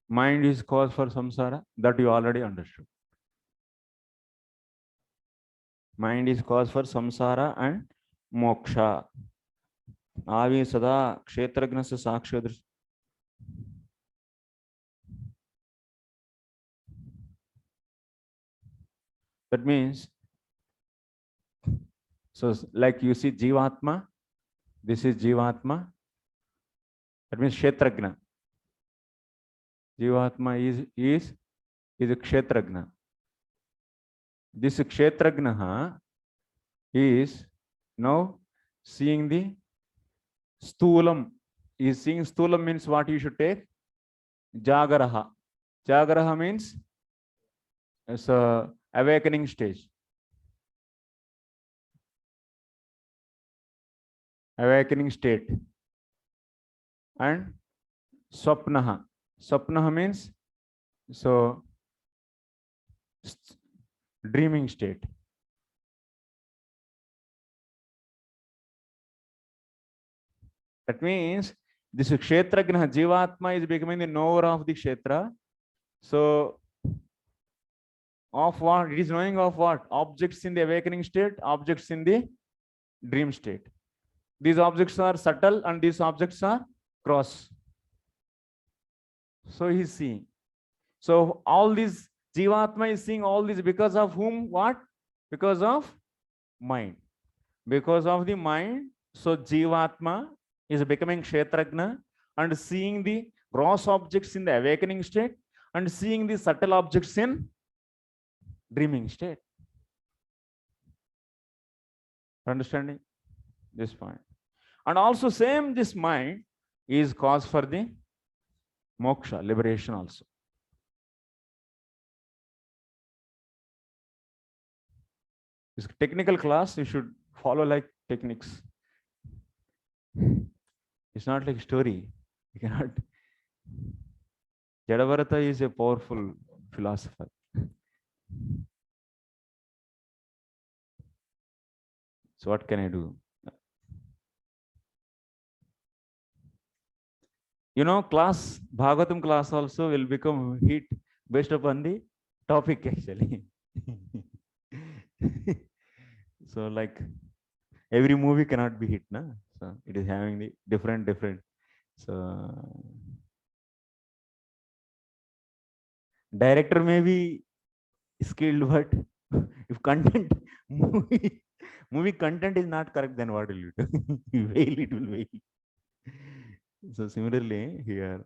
Mind is cause for samsara, that you already understood. Mind is cause for samsara and moksha. Avi sada kshetragnasya sakshadrish. That means, so like you see Jivatma, this is Jivatma. That means Kshetragna. Jivatma is a Kshetragna. This Kshetragna is now seeing the Sthulam. Is seeing Sthulam means what you should take? Jagaraha. Jagaraha means it's a awakening stage. Awakening state. And Swapnaha. Swapnaha means so dreaming state. That means this Kshetragna, Jivatma is becoming the knower of the Kshetra. So of what? It is knowing of what? Objects in the awakening state, objects in the dream state. These objects are subtle and these objects are gross. So he is seeing. So all these Jivatma is seeing all this because of whom? What? Because of mind. Because of the mind. So Jivatma is becoming Kshetragna and seeing the gross objects in the awakening state and seeing the subtle objects in dreaming state. Understanding this point? And also same this mind is cause for the moksha, liberation also. This technical class, you should follow like techniques. It's not like story. You cannot. Jadavarata is a powerful philosopher. So what can I do? You know, class, Bhagavatam class also will become hit based upon the topic actually. So like every movie cannot be hit, na? So it is having the different. So director may be skilled, but if content movie content is not correct, then what will you do? It will fail. So similarly here,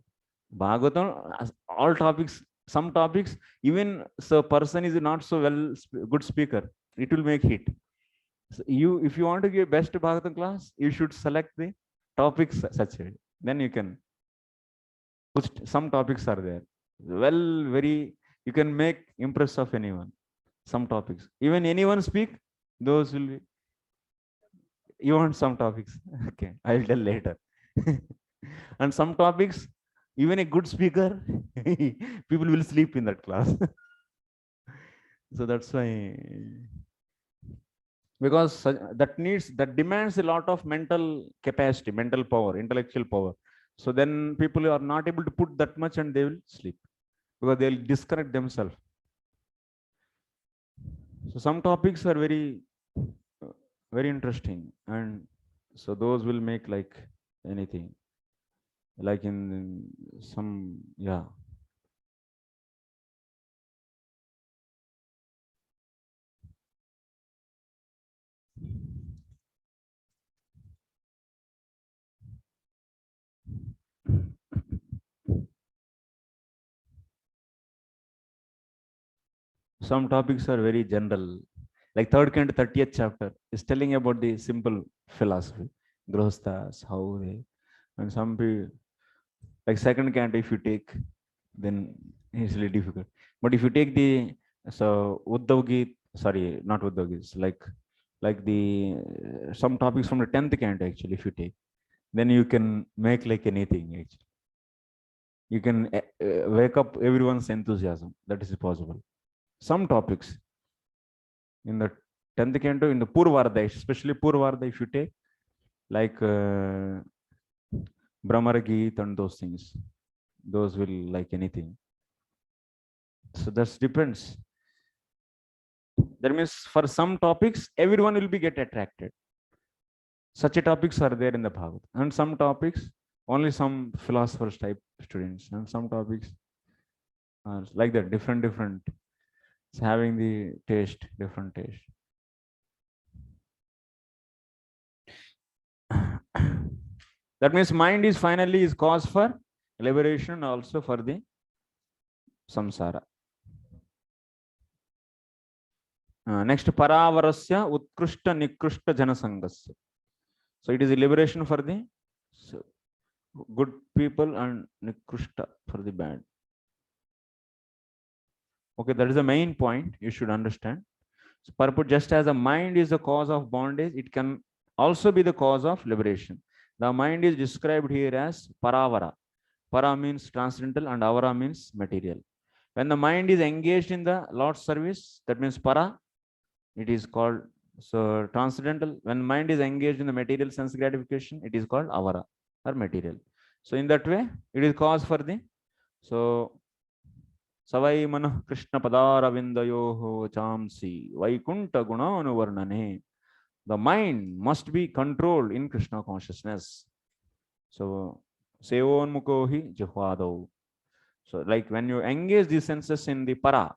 Bhagavatam, all topics, some topics, even so person is not so good speaker, it will make hit. So if you want to give best Bhagavatam class, you should select the topics such a, then you can put some topics are there. You can make impress of anyone. Some topics, even anyone speak, those will be. You want some topics? Okay, I will tell later. And some topics, even a good speaker, people will sleep in that class. So that's why, because that demands a lot of mental capacity, mental power, intellectual power. So then people are not able to put that much and they will sleep because they will disconnect themselves. So some topics are very interesting, and so those will make like anything, like in some, yeah. Some topics are very general, like 3rd canto 30th chapter is telling about the simple philosophy, grosthas, how they, and some people, like 2nd canto, if you take, then it's really difficult. But if you take the, so Uddhav Geet, sorry, not Uddhav Geet, like the some topics from the 10th canto actually, if you take, then you can make like anything actually. You can wake up everyone's enthusiasm. That is possible. Some topics in the 10th canto, in the Purvarda, especially Purvarda, if you take, like Brahmara Geet and those things, those will like anything. So that depends. That means for some topics, everyone will be get attracted. Such topics are there in the Bhagavad. And some topics, only some philosophers type students. And some topics are like that, different. It's having the taste, different taste. That means mind is finally is cause for liberation, also for the samsara. Next, paravarasya utkrishta nikrishta janasangasya. So it is a liberation for the good people and nikrishta for the bad. Okay, that is the main point you should understand. So purport, just as the mind is the cause of bondage, it can also be the cause of liberation. The mind is described here as paravara. Para means transcendental and avara means material. When the mind is engaged in the Lord's service, that means para, it is called so transcendental. When mind is engaged in the material sense gratification, it is called avara or material. So in that way, it is cause for the so Savai manah Krishna padaravindayoho chamsi vaikunta gunanuvarnane. The mind must be controlled in Krishna consciousness. So seon mukohi jihvado. So like when you engage these senses in the para,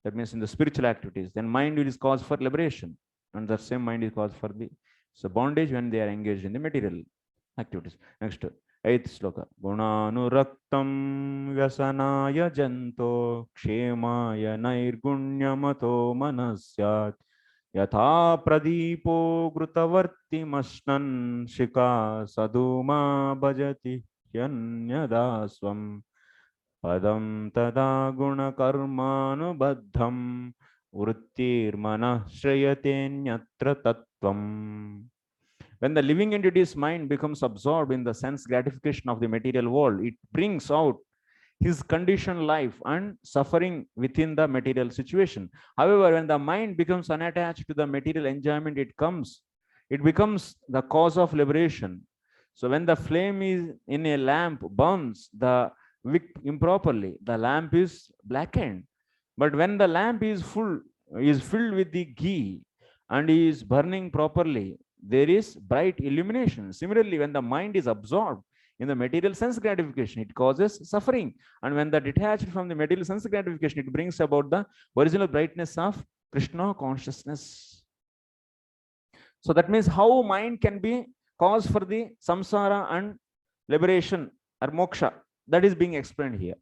that means in the spiritual activities, then mind is cause for liberation, and the same mind is cause for the bondage when they are engaged in the material activities. Next, 8th sloka. Gunanuraktam vyasanaya janto kshemaya nairgunyamato manasyat yatha pradipo grutavarti masnan shika saduma bhajati hyanyadasvam padam tada guna karmanubaddham vrittirmana shrayatenyatra tattvam. When the living entity's mind becomes absorbed in the sense gratification of the material world, it brings out his conditioned life and suffering within the material situation. However, when the mind becomes unattached to the material enjoyment, it becomes the cause of liberation. So when the flame is in a lamp burns the wick improperly, the lamp is blackened. But when the lamp is filled with the ghee and is burning properly, there is bright illumination. Similarly, when the mind is absorbed in the material sense gratification, it causes suffering. And when the detached from the material sense gratification, it brings about the original brightness of Krishna consciousness. So that means how mind can be cause for the samsara and liberation or moksha. That is being explained here.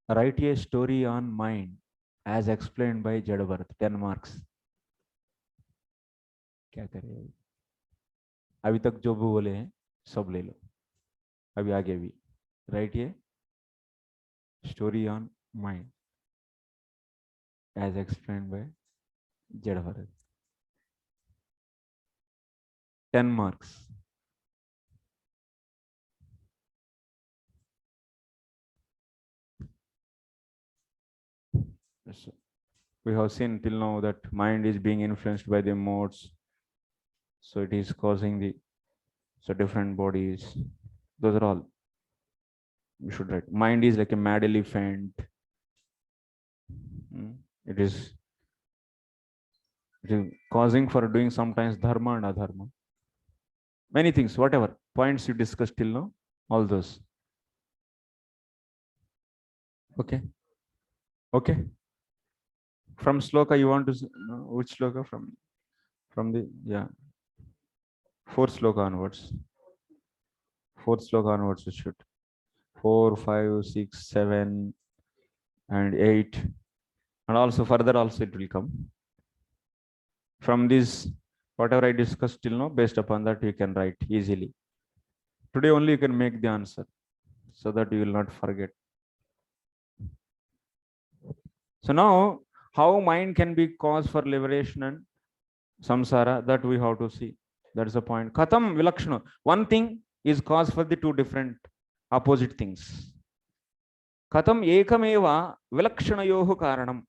Write a story on mind as explained by Jadavarat. 10 marks. क्या करें अभी तक जो भी बोले हैं सब ले लो अभी आगे भी राइट ये story on mind as explained by Jadavarat. 10 marks. So we have seen till now that mind is being influenced by the modes. So it is causing the different bodies. Those are all. We should write. Mind is like a mad elephant. It is causing for doing sometimes dharma and adharma. Many things, whatever points you discussed till now, all those. Okay. Okay. From sloka, you want to know which sloka from the fourth sloka onwards. Fourth sloka onwards, it should 4, 5, 6, 7, and 8, and also further also it will come. From this, whatever I discussed till now, based upon that you can write easily. Today only you can make the answer, so that you will not forget. So now, how mind can be cause for liberation and samsara, that we have to see. That is the point. Katham vilakshana. One thing is cause for the two different opposite things. Katham ekameva vilakshanayohu karanam.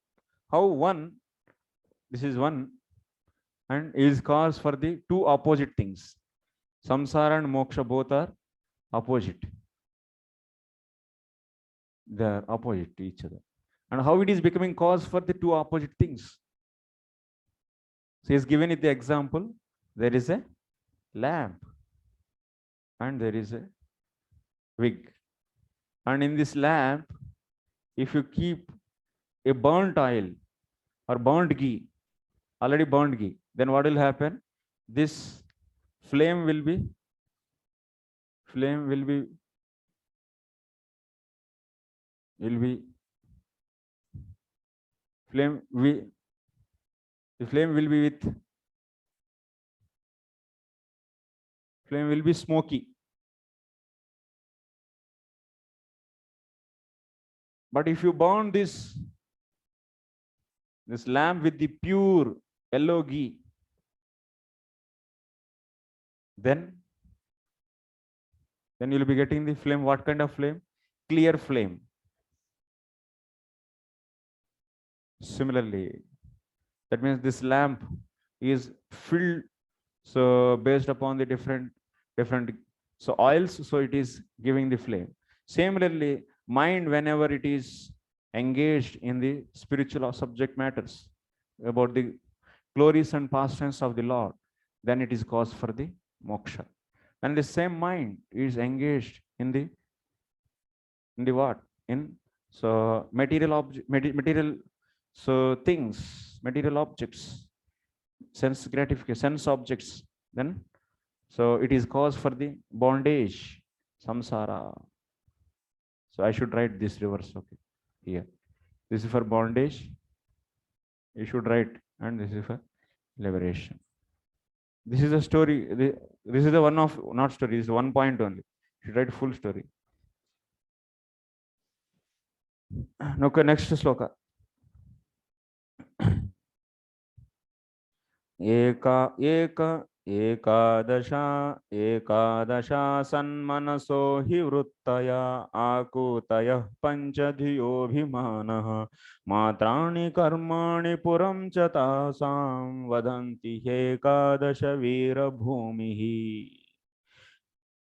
How one, this is one, and is cause for the two opposite things. Samsara and moksha both are opposite. They are opposite to each other. And how it is becoming cause for the two opposite things. So he is given it the example. There is a lamp and there is a wick. And in this lamp, if you keep a burnt oil or burnt ghee, already burnt ghee, then what will happen? This flame will be will be flame the flame will be with flame will be smoky. But if you burn this lamp with the pure yellow ghee, then you'll be getting the flame. What kind of flame? Clear flame. Similarly, that means this lamp is filled, so based upon the different so oils, so it is giving the flame. Similarly, mind, whenever it is engaged in the spiritual or subject matters about the glories and pastimes of the Lord, then it is cause for the moksha. And the same mind is engaged in the what? In so material so things, material objects, sense gratification, sense objects, then so it is cause for the bondage, samsara. So I should write this reverse, okay, here. This is for bondage, you should write, and this is for liberation. This is a story. This is the one of, not story, this is 1 point only. You should write full story. Okay, next sloka. एकादशा सन्मनसो हि वृत्तया आकूतयः पञ्चधियोऽभिमानः मात्राणि कर्माणि पुरं च तासां वदन्ति ह्येकादश वीरभूमिः.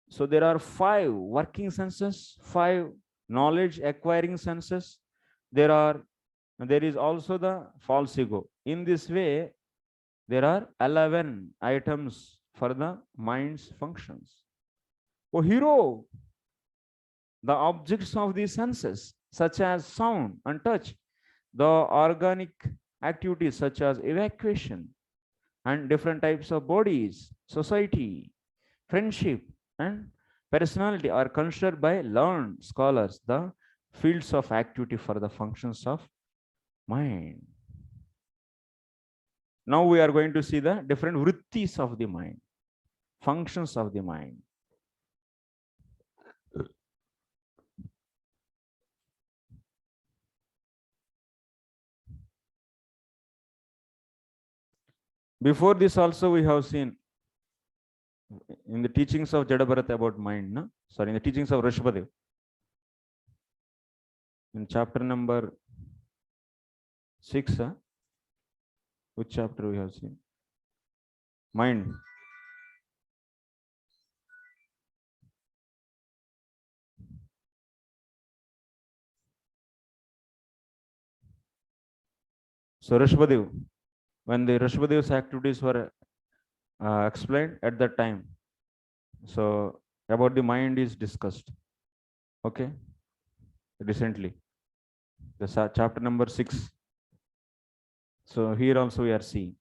So there are 5 working senses, 5 knowledge acquiring senses. There is also the false ego. In this way, there are 11 items for the mind's functions. O hero, the objects of the senses, such as sound and touch, the organic activities such as evacuation and different types of bodies, society, friendship, and personality are considered by learned scholars the fields of activity for the functions of mind. Now we are going to see the different vrittis of the mind, functions of the mind. Before this also we have seen in the teachings of Jadabharat about mind, no? Sorry, in the teachings of Rishpadev. In chapter number 6, which chapter we have seen? Mind. So Rishpadev, when the Rishpadev's activities were explained at that time, so about the mind is discussed, okay, recently, the chapter number 6. So here also we are seeing.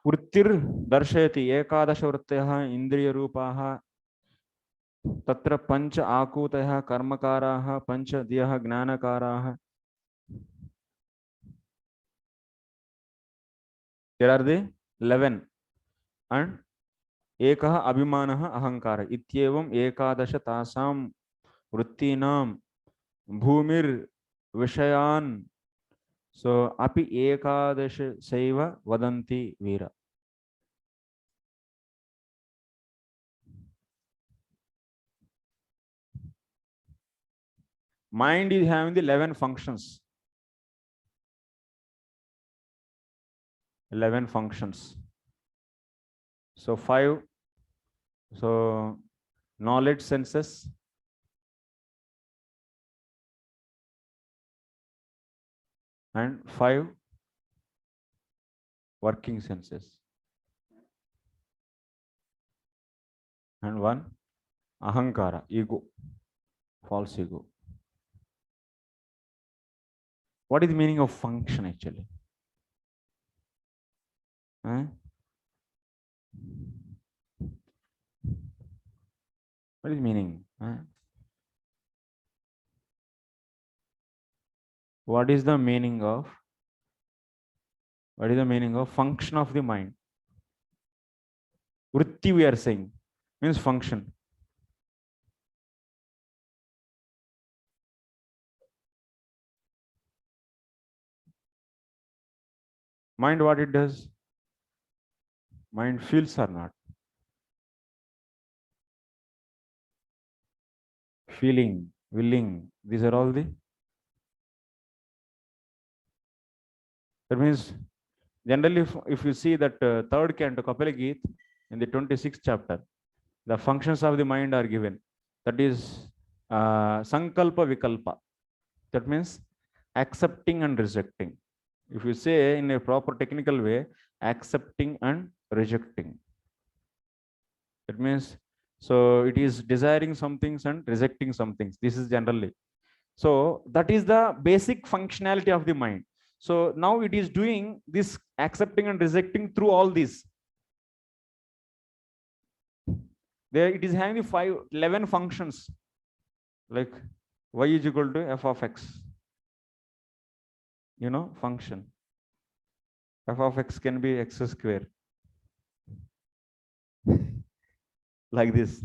वृत्तिर दर्शयति एकादश वृत्तयः इन्द्रियरूपाः तत्र पंच आकूतयः कर्मकाराः पंच दियः ज्ञानकाराः. There are the 11 and एकः अभिमानः अहंकार इत्येवम् एकादश तासां वृत्तीनां भूमिर विषयान् so अपि एकादश सैव वदन्ति वीर. Mind is having the 11 functions. 11 functions. So 5, so knowledge senses, and 5 working senses, and 1 ahankara, ego, false ego. What is the meaning of function actually? Huh? What is meaning? Huh? What is the meaning of function of the mind? Vritti we are saying means function. Mind, what it does? Mind feels or not? Feeling, willing, these are all the. That means generally if you see that third canto Kapila Geet in the 26th chapter, the functions of the mind are given. That is sankalpa vikalpa. That means accepting and rejecting. If you say in a proper technical way, accepting and rejecting. That means, so it is desiring some things and rejecting some things. This is generally. So that is the basic functionality of the mind. So now it is doing this accepting and rejecting through all these. There it is having 11 functions, like y is equal to f of x. You know, function. F of x can be x square. Like this.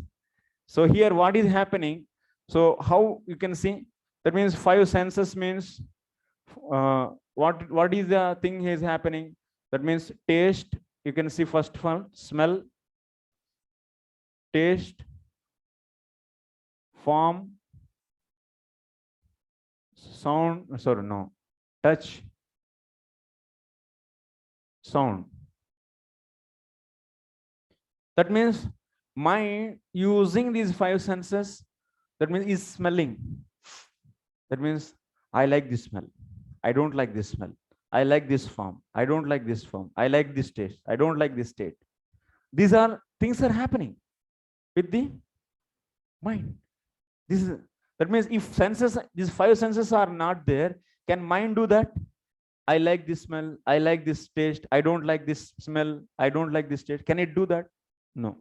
So here what is happening? So how you can see? That means 5 senses means what is the thing is happening? That means taste. You can see first of all smell, taste, form, sound. Sorry, no, touch, sound. That means mind using these 5 senses. That means is smelling. That means I like this smell. I don't like this smell. I like this form. I don't like this form. I like this taste. I don't like this state. These are things are happening with the mind. That means if senses, these 5 senses are not there, can mind do that? I like this smell. I like this taste. I don't like this smell. I don't like this taste. Can it do that? No.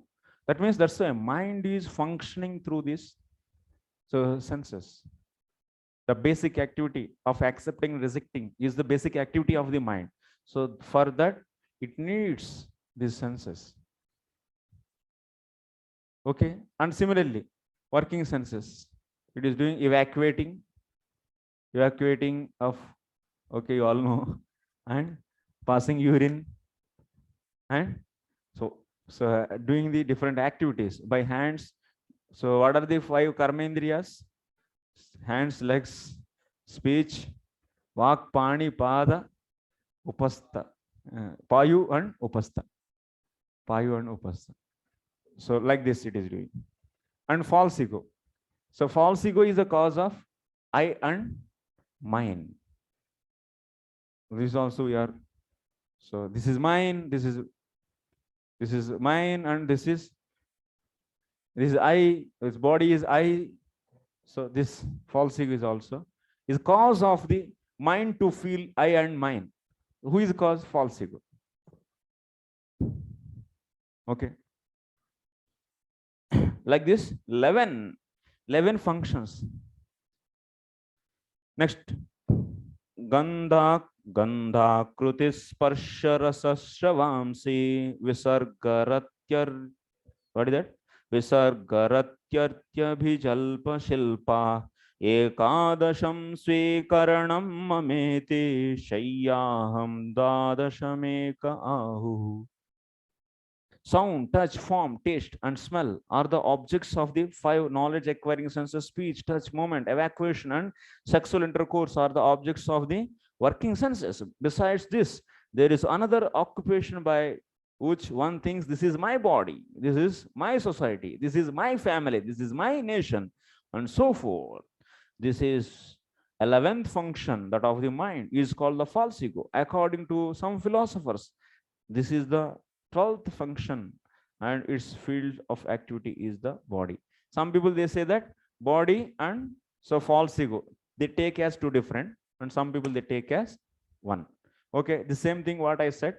That means that's why mind is functioning through this senses. The basic activity of accepting, rejecting is the basic activity of the mind. So for that, it needs these senses. Okay. And similarly, working senses. It is doing evacuating of, okay, you all know, and passing urine, and so doing the different activities by hands. So what are the 5 karmendriyas? Hands, legs, speech, vak, pani, pada, upastha, payu and upastha. Payu and upastha. So like this it is doing. And false ego. So false ego is the cause of I and mine. This also we are. So this is mine. This is mine, and this is I. This body is I. So this false ego is also is cause of the mind to feel I and mine. Who is the cause? False ego. Okay. Like this, 11 functions. Next, gandha krutis sparsha rasa shravamsi visargaratyar. What is that? Visargaratyartya bhijalpa shilpa ekadasham swekaranam mameti shayyaham dadashameka ahu. Sound, touch, form, taste, and smell are the objects of the 5 knowledge acquiring senses. Speech, touch, movement, evacuation, and sexual intercourse are the objects of the working senses. Besides this, There is another occupation by which one thinks this is my body, this is my society, this is my family, this is my nation, and so forth. This is 11th function, that of the mind, is called the false ego. According to some philosophers, this is the 12th function, and its field of activity is the body. Some people, they say that body and so false ego, they take as two different, and some people they take as one. Okay, the same thing what I said.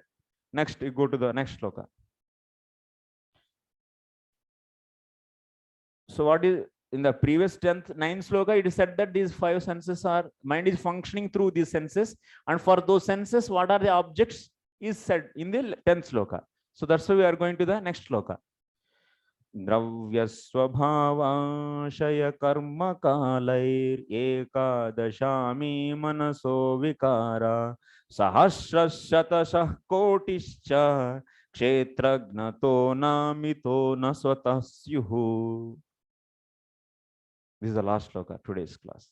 Next, you go to the next sloka. So what is in the previous 9th sloka, it is said that these 5 senses are, mind is functioning through these senses, and for those senses, what are the objects is said in the 10th sloka. So that's why we are going to the next sloka. Dravya swabhavashaya karma kalair ekadashami manaso vikara sahasrashatasah kotischa kshetragnato namito nasvatasyuhu. This is the last sloka, today's class.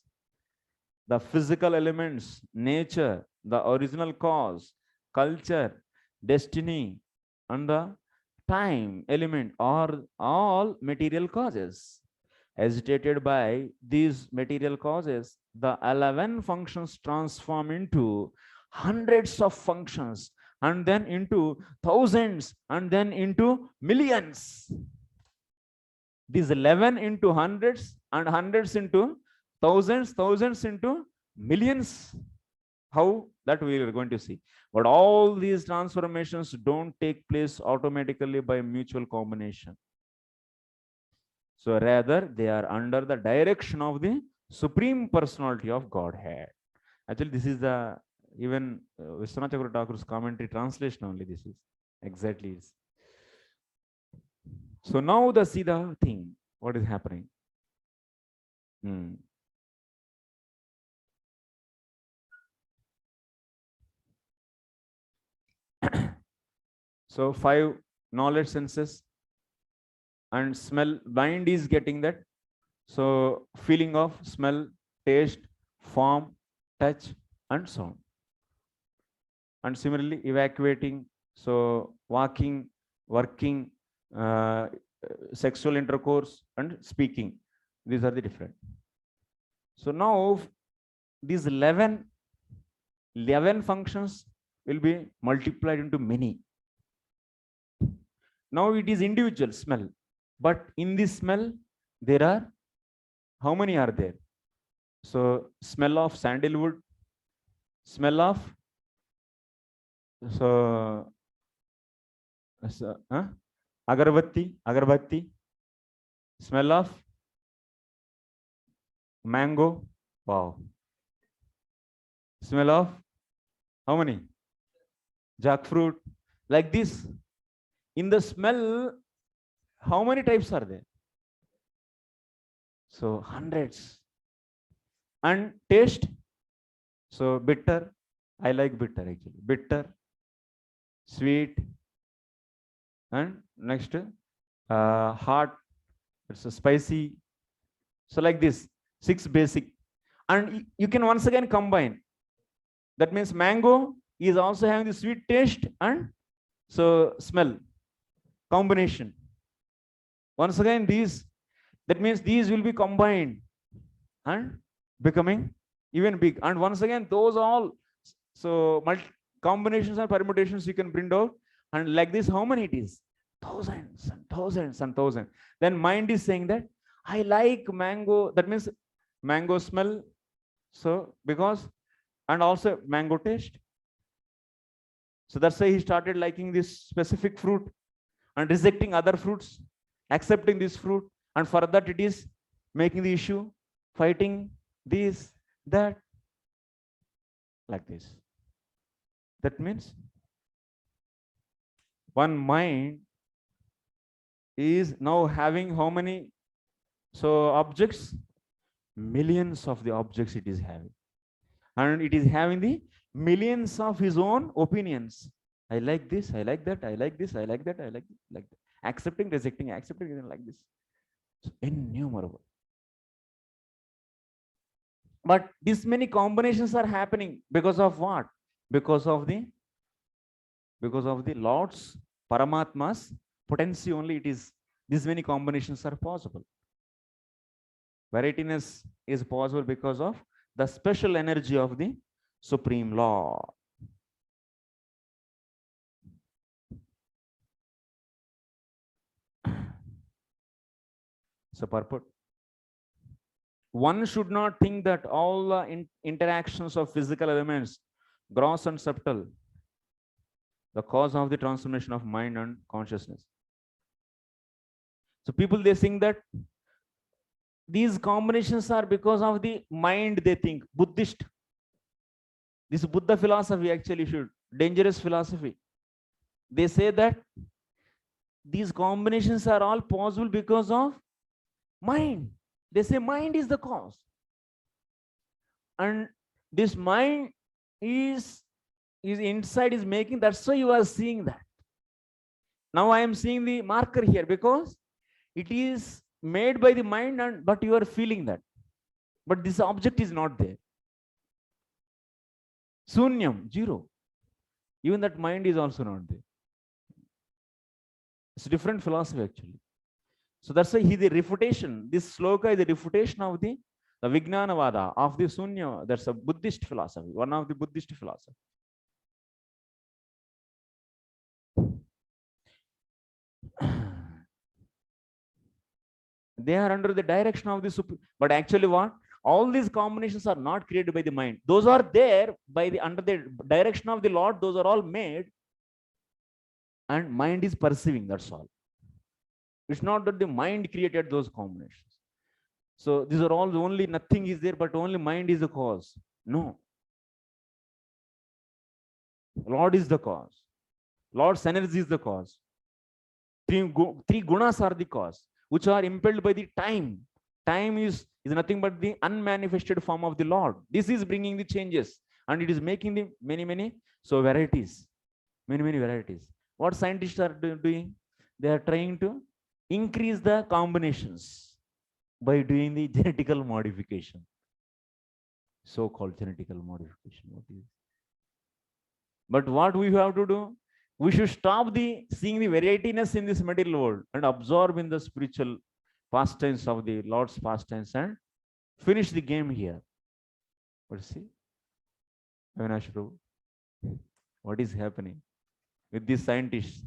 The physical elements, nature, the original cause, culture, destiny, and the time element are all material causes. Agitated by these material causes, the 11 functions transform into hundreds of functions, and then into thousands, and then into millions. These 11 into hundreds, and hundreds into thousands, thousands into millions. How? That we are going to see. But all these transformations don't take place automatically by mutual combination. So rather, they are under the direction of the Supreme Personality of Godhead. Actually, this is the even Vishwanath Chakravarti Thakur's commentary translation only. This is exactly. So now see the thing. What is happening? So 5 knowledge senses and smell, mind is getting that. So feeling of smell, taste, form, touch, and sound. And similarly evacuating, so walking, working, sexual intercourse, and speaking. These are the different. So now these 11 functions will be multiplied into many. Now it is individual smell, but in this smell there are, how many are there? So smell of sandalwood, smell of agarbatti, smell of mango, wow. Smell of how many? Jackfruit, like this. In the smell, how many types are there? So hundreds. And taste, so bitter, I like bitter actually, bitter, sweet, and next hot, it's a spicy. So like this, 6 basic, and you can once again combine. That means mango is also having the sweet taste and so smell combination. Once again these, that means these will be combined and becoming even big. And once again those all, so combinations and permutations you can bring out, and like this, how many it is? Thousands and thousands and thousands. Then mind is saying that I like mango, that means mango smell, so because, and also mango taste. So that's why he started liking this specific fruit and rejecting other fruits, accepting this fruit, and for that it is making the issue, fighting this, that, like this. That means one mind is now having how many so objects? Millions of the objects it is having, and it is having the millions of his own opinions. I like this, I like that, I like this, I like that, I like that. Accepting, rejecting, accepting, like this. So innumerable. But this many combinations are happening because of what? Because of the Because of the Lord's, Paramatma's potency only it is, these many combinations are possible. Varietiness is possible because of the special energy of the Supreme Lord. So purport. One should not think that all the interactions of physical elements, gross and subtle, the cause of the transformation of mind and consciousness. So people, they think that these combinations are because of the mind, they think. Buddhist. This Buddha philosophy actually should, dangerous philosophy. They say that these combinations are all possible because of mind. They say mind is the cause. And this mind is inside is making, that's why you are seeing that. Now I am seeing the marker here because it is made by the mind, and but you are feeling that. But this object is not there. Sunyam, zero. Even that mind is also not there. It's a different philosophy actually. So that's why the refutation, this sloka is the refutation of the Vijnanavada, of the Sunya. That's a Buddhist philosophy, one of the Buddhist philosophy. They are under the direction of the Supreme. But actually what? All these combinations are not created by the mind. Those are there by the under the direction of the Lord. Those are all made. And mind is perceiving, that's all. It's not that the mind created those combinations. So these are all only, nothing is there, but only mind is the cause. No. Lord is the cause. Lord's energy is the cause. Three gunas are the cause, which are impelled by the time. Time is nothing but the unmanifested form of the Lord. This is bringing the changes, and it is making the many varieties. Many varieties. What scientists are doing? They are trying to increase the combinations by doing the genetical modification. So-called genetical modification. But what we have to do? We should stop seeing the varietiness in this material world and absorb in the spiritual pastimes of the Lord's pastimes and finish the game here. But see, Avinash Prabhu, what is happening with these scientists?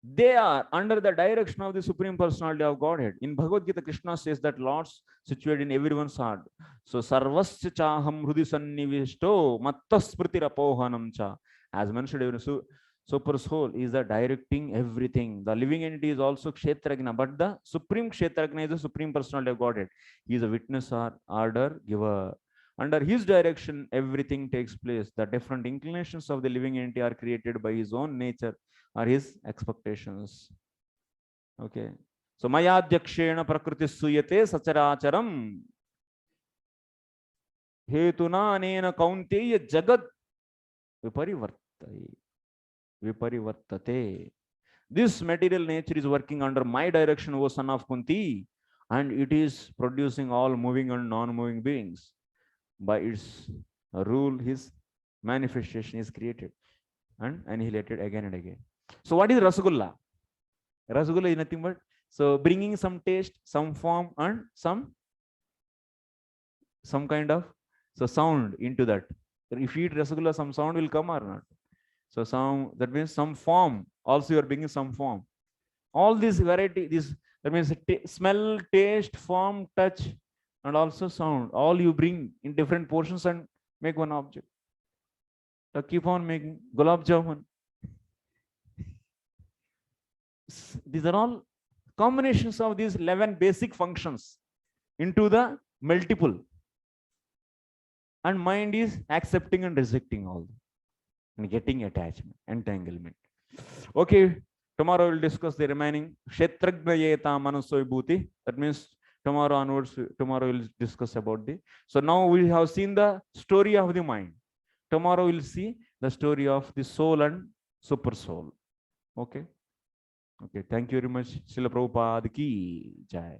They are under the direction of the Supreme Personality of Godhead. In Bhagavad Gita, Krishna says that Lord's situated in everyone's heart. So, sarvasya chaham hrudi sannivishto mattaspriti rapohanam cha. As mentioned, super soul is the directing everything. The living entity is also kshetragna, but the Supreme kshetragna is the Supreme Personality of Godhead. He is a witness or order giver. Under his direction, everything takes place. The different inclinations of the living entity are created by his own nature or his expectations. Okay. So, mayadhyakshena prakriti suyate sacharacharam hetuna anena kaunteya jagad viparivartate. This material nature is working under my direction, O son of Kunti, and it is producing all moving and non-moving beings. By its rule, his manifestation is created and annihilated again and again. So what is Rasgulla? Rasgulla is nothing but bringing some taste, some form, and some kind of sound into that. If you eat Rasgulla, some sound will come or not. So that means some form. Also, you are bringing some form. All these variety, that means smell, taste, form, touch, and also sound. All you bring in different portions and make one object. So keep on making gulab jamun. These are all combinations of these 11 basic functions into the multiple. And mind is accepting and rejecting all and getting attachment, entanglement. Okay, tomorrow we'll discuss the remaining Kshetragnayeta Manaso Vibhuti. That means tomorrow onwards, tomorrow we'll discuss about the. So now we have seen the story of the mind. Tomorrow we'll see the story of the soul and super soul. Okay. Okay. Thank you very much. Srila Prabhupada ki jai.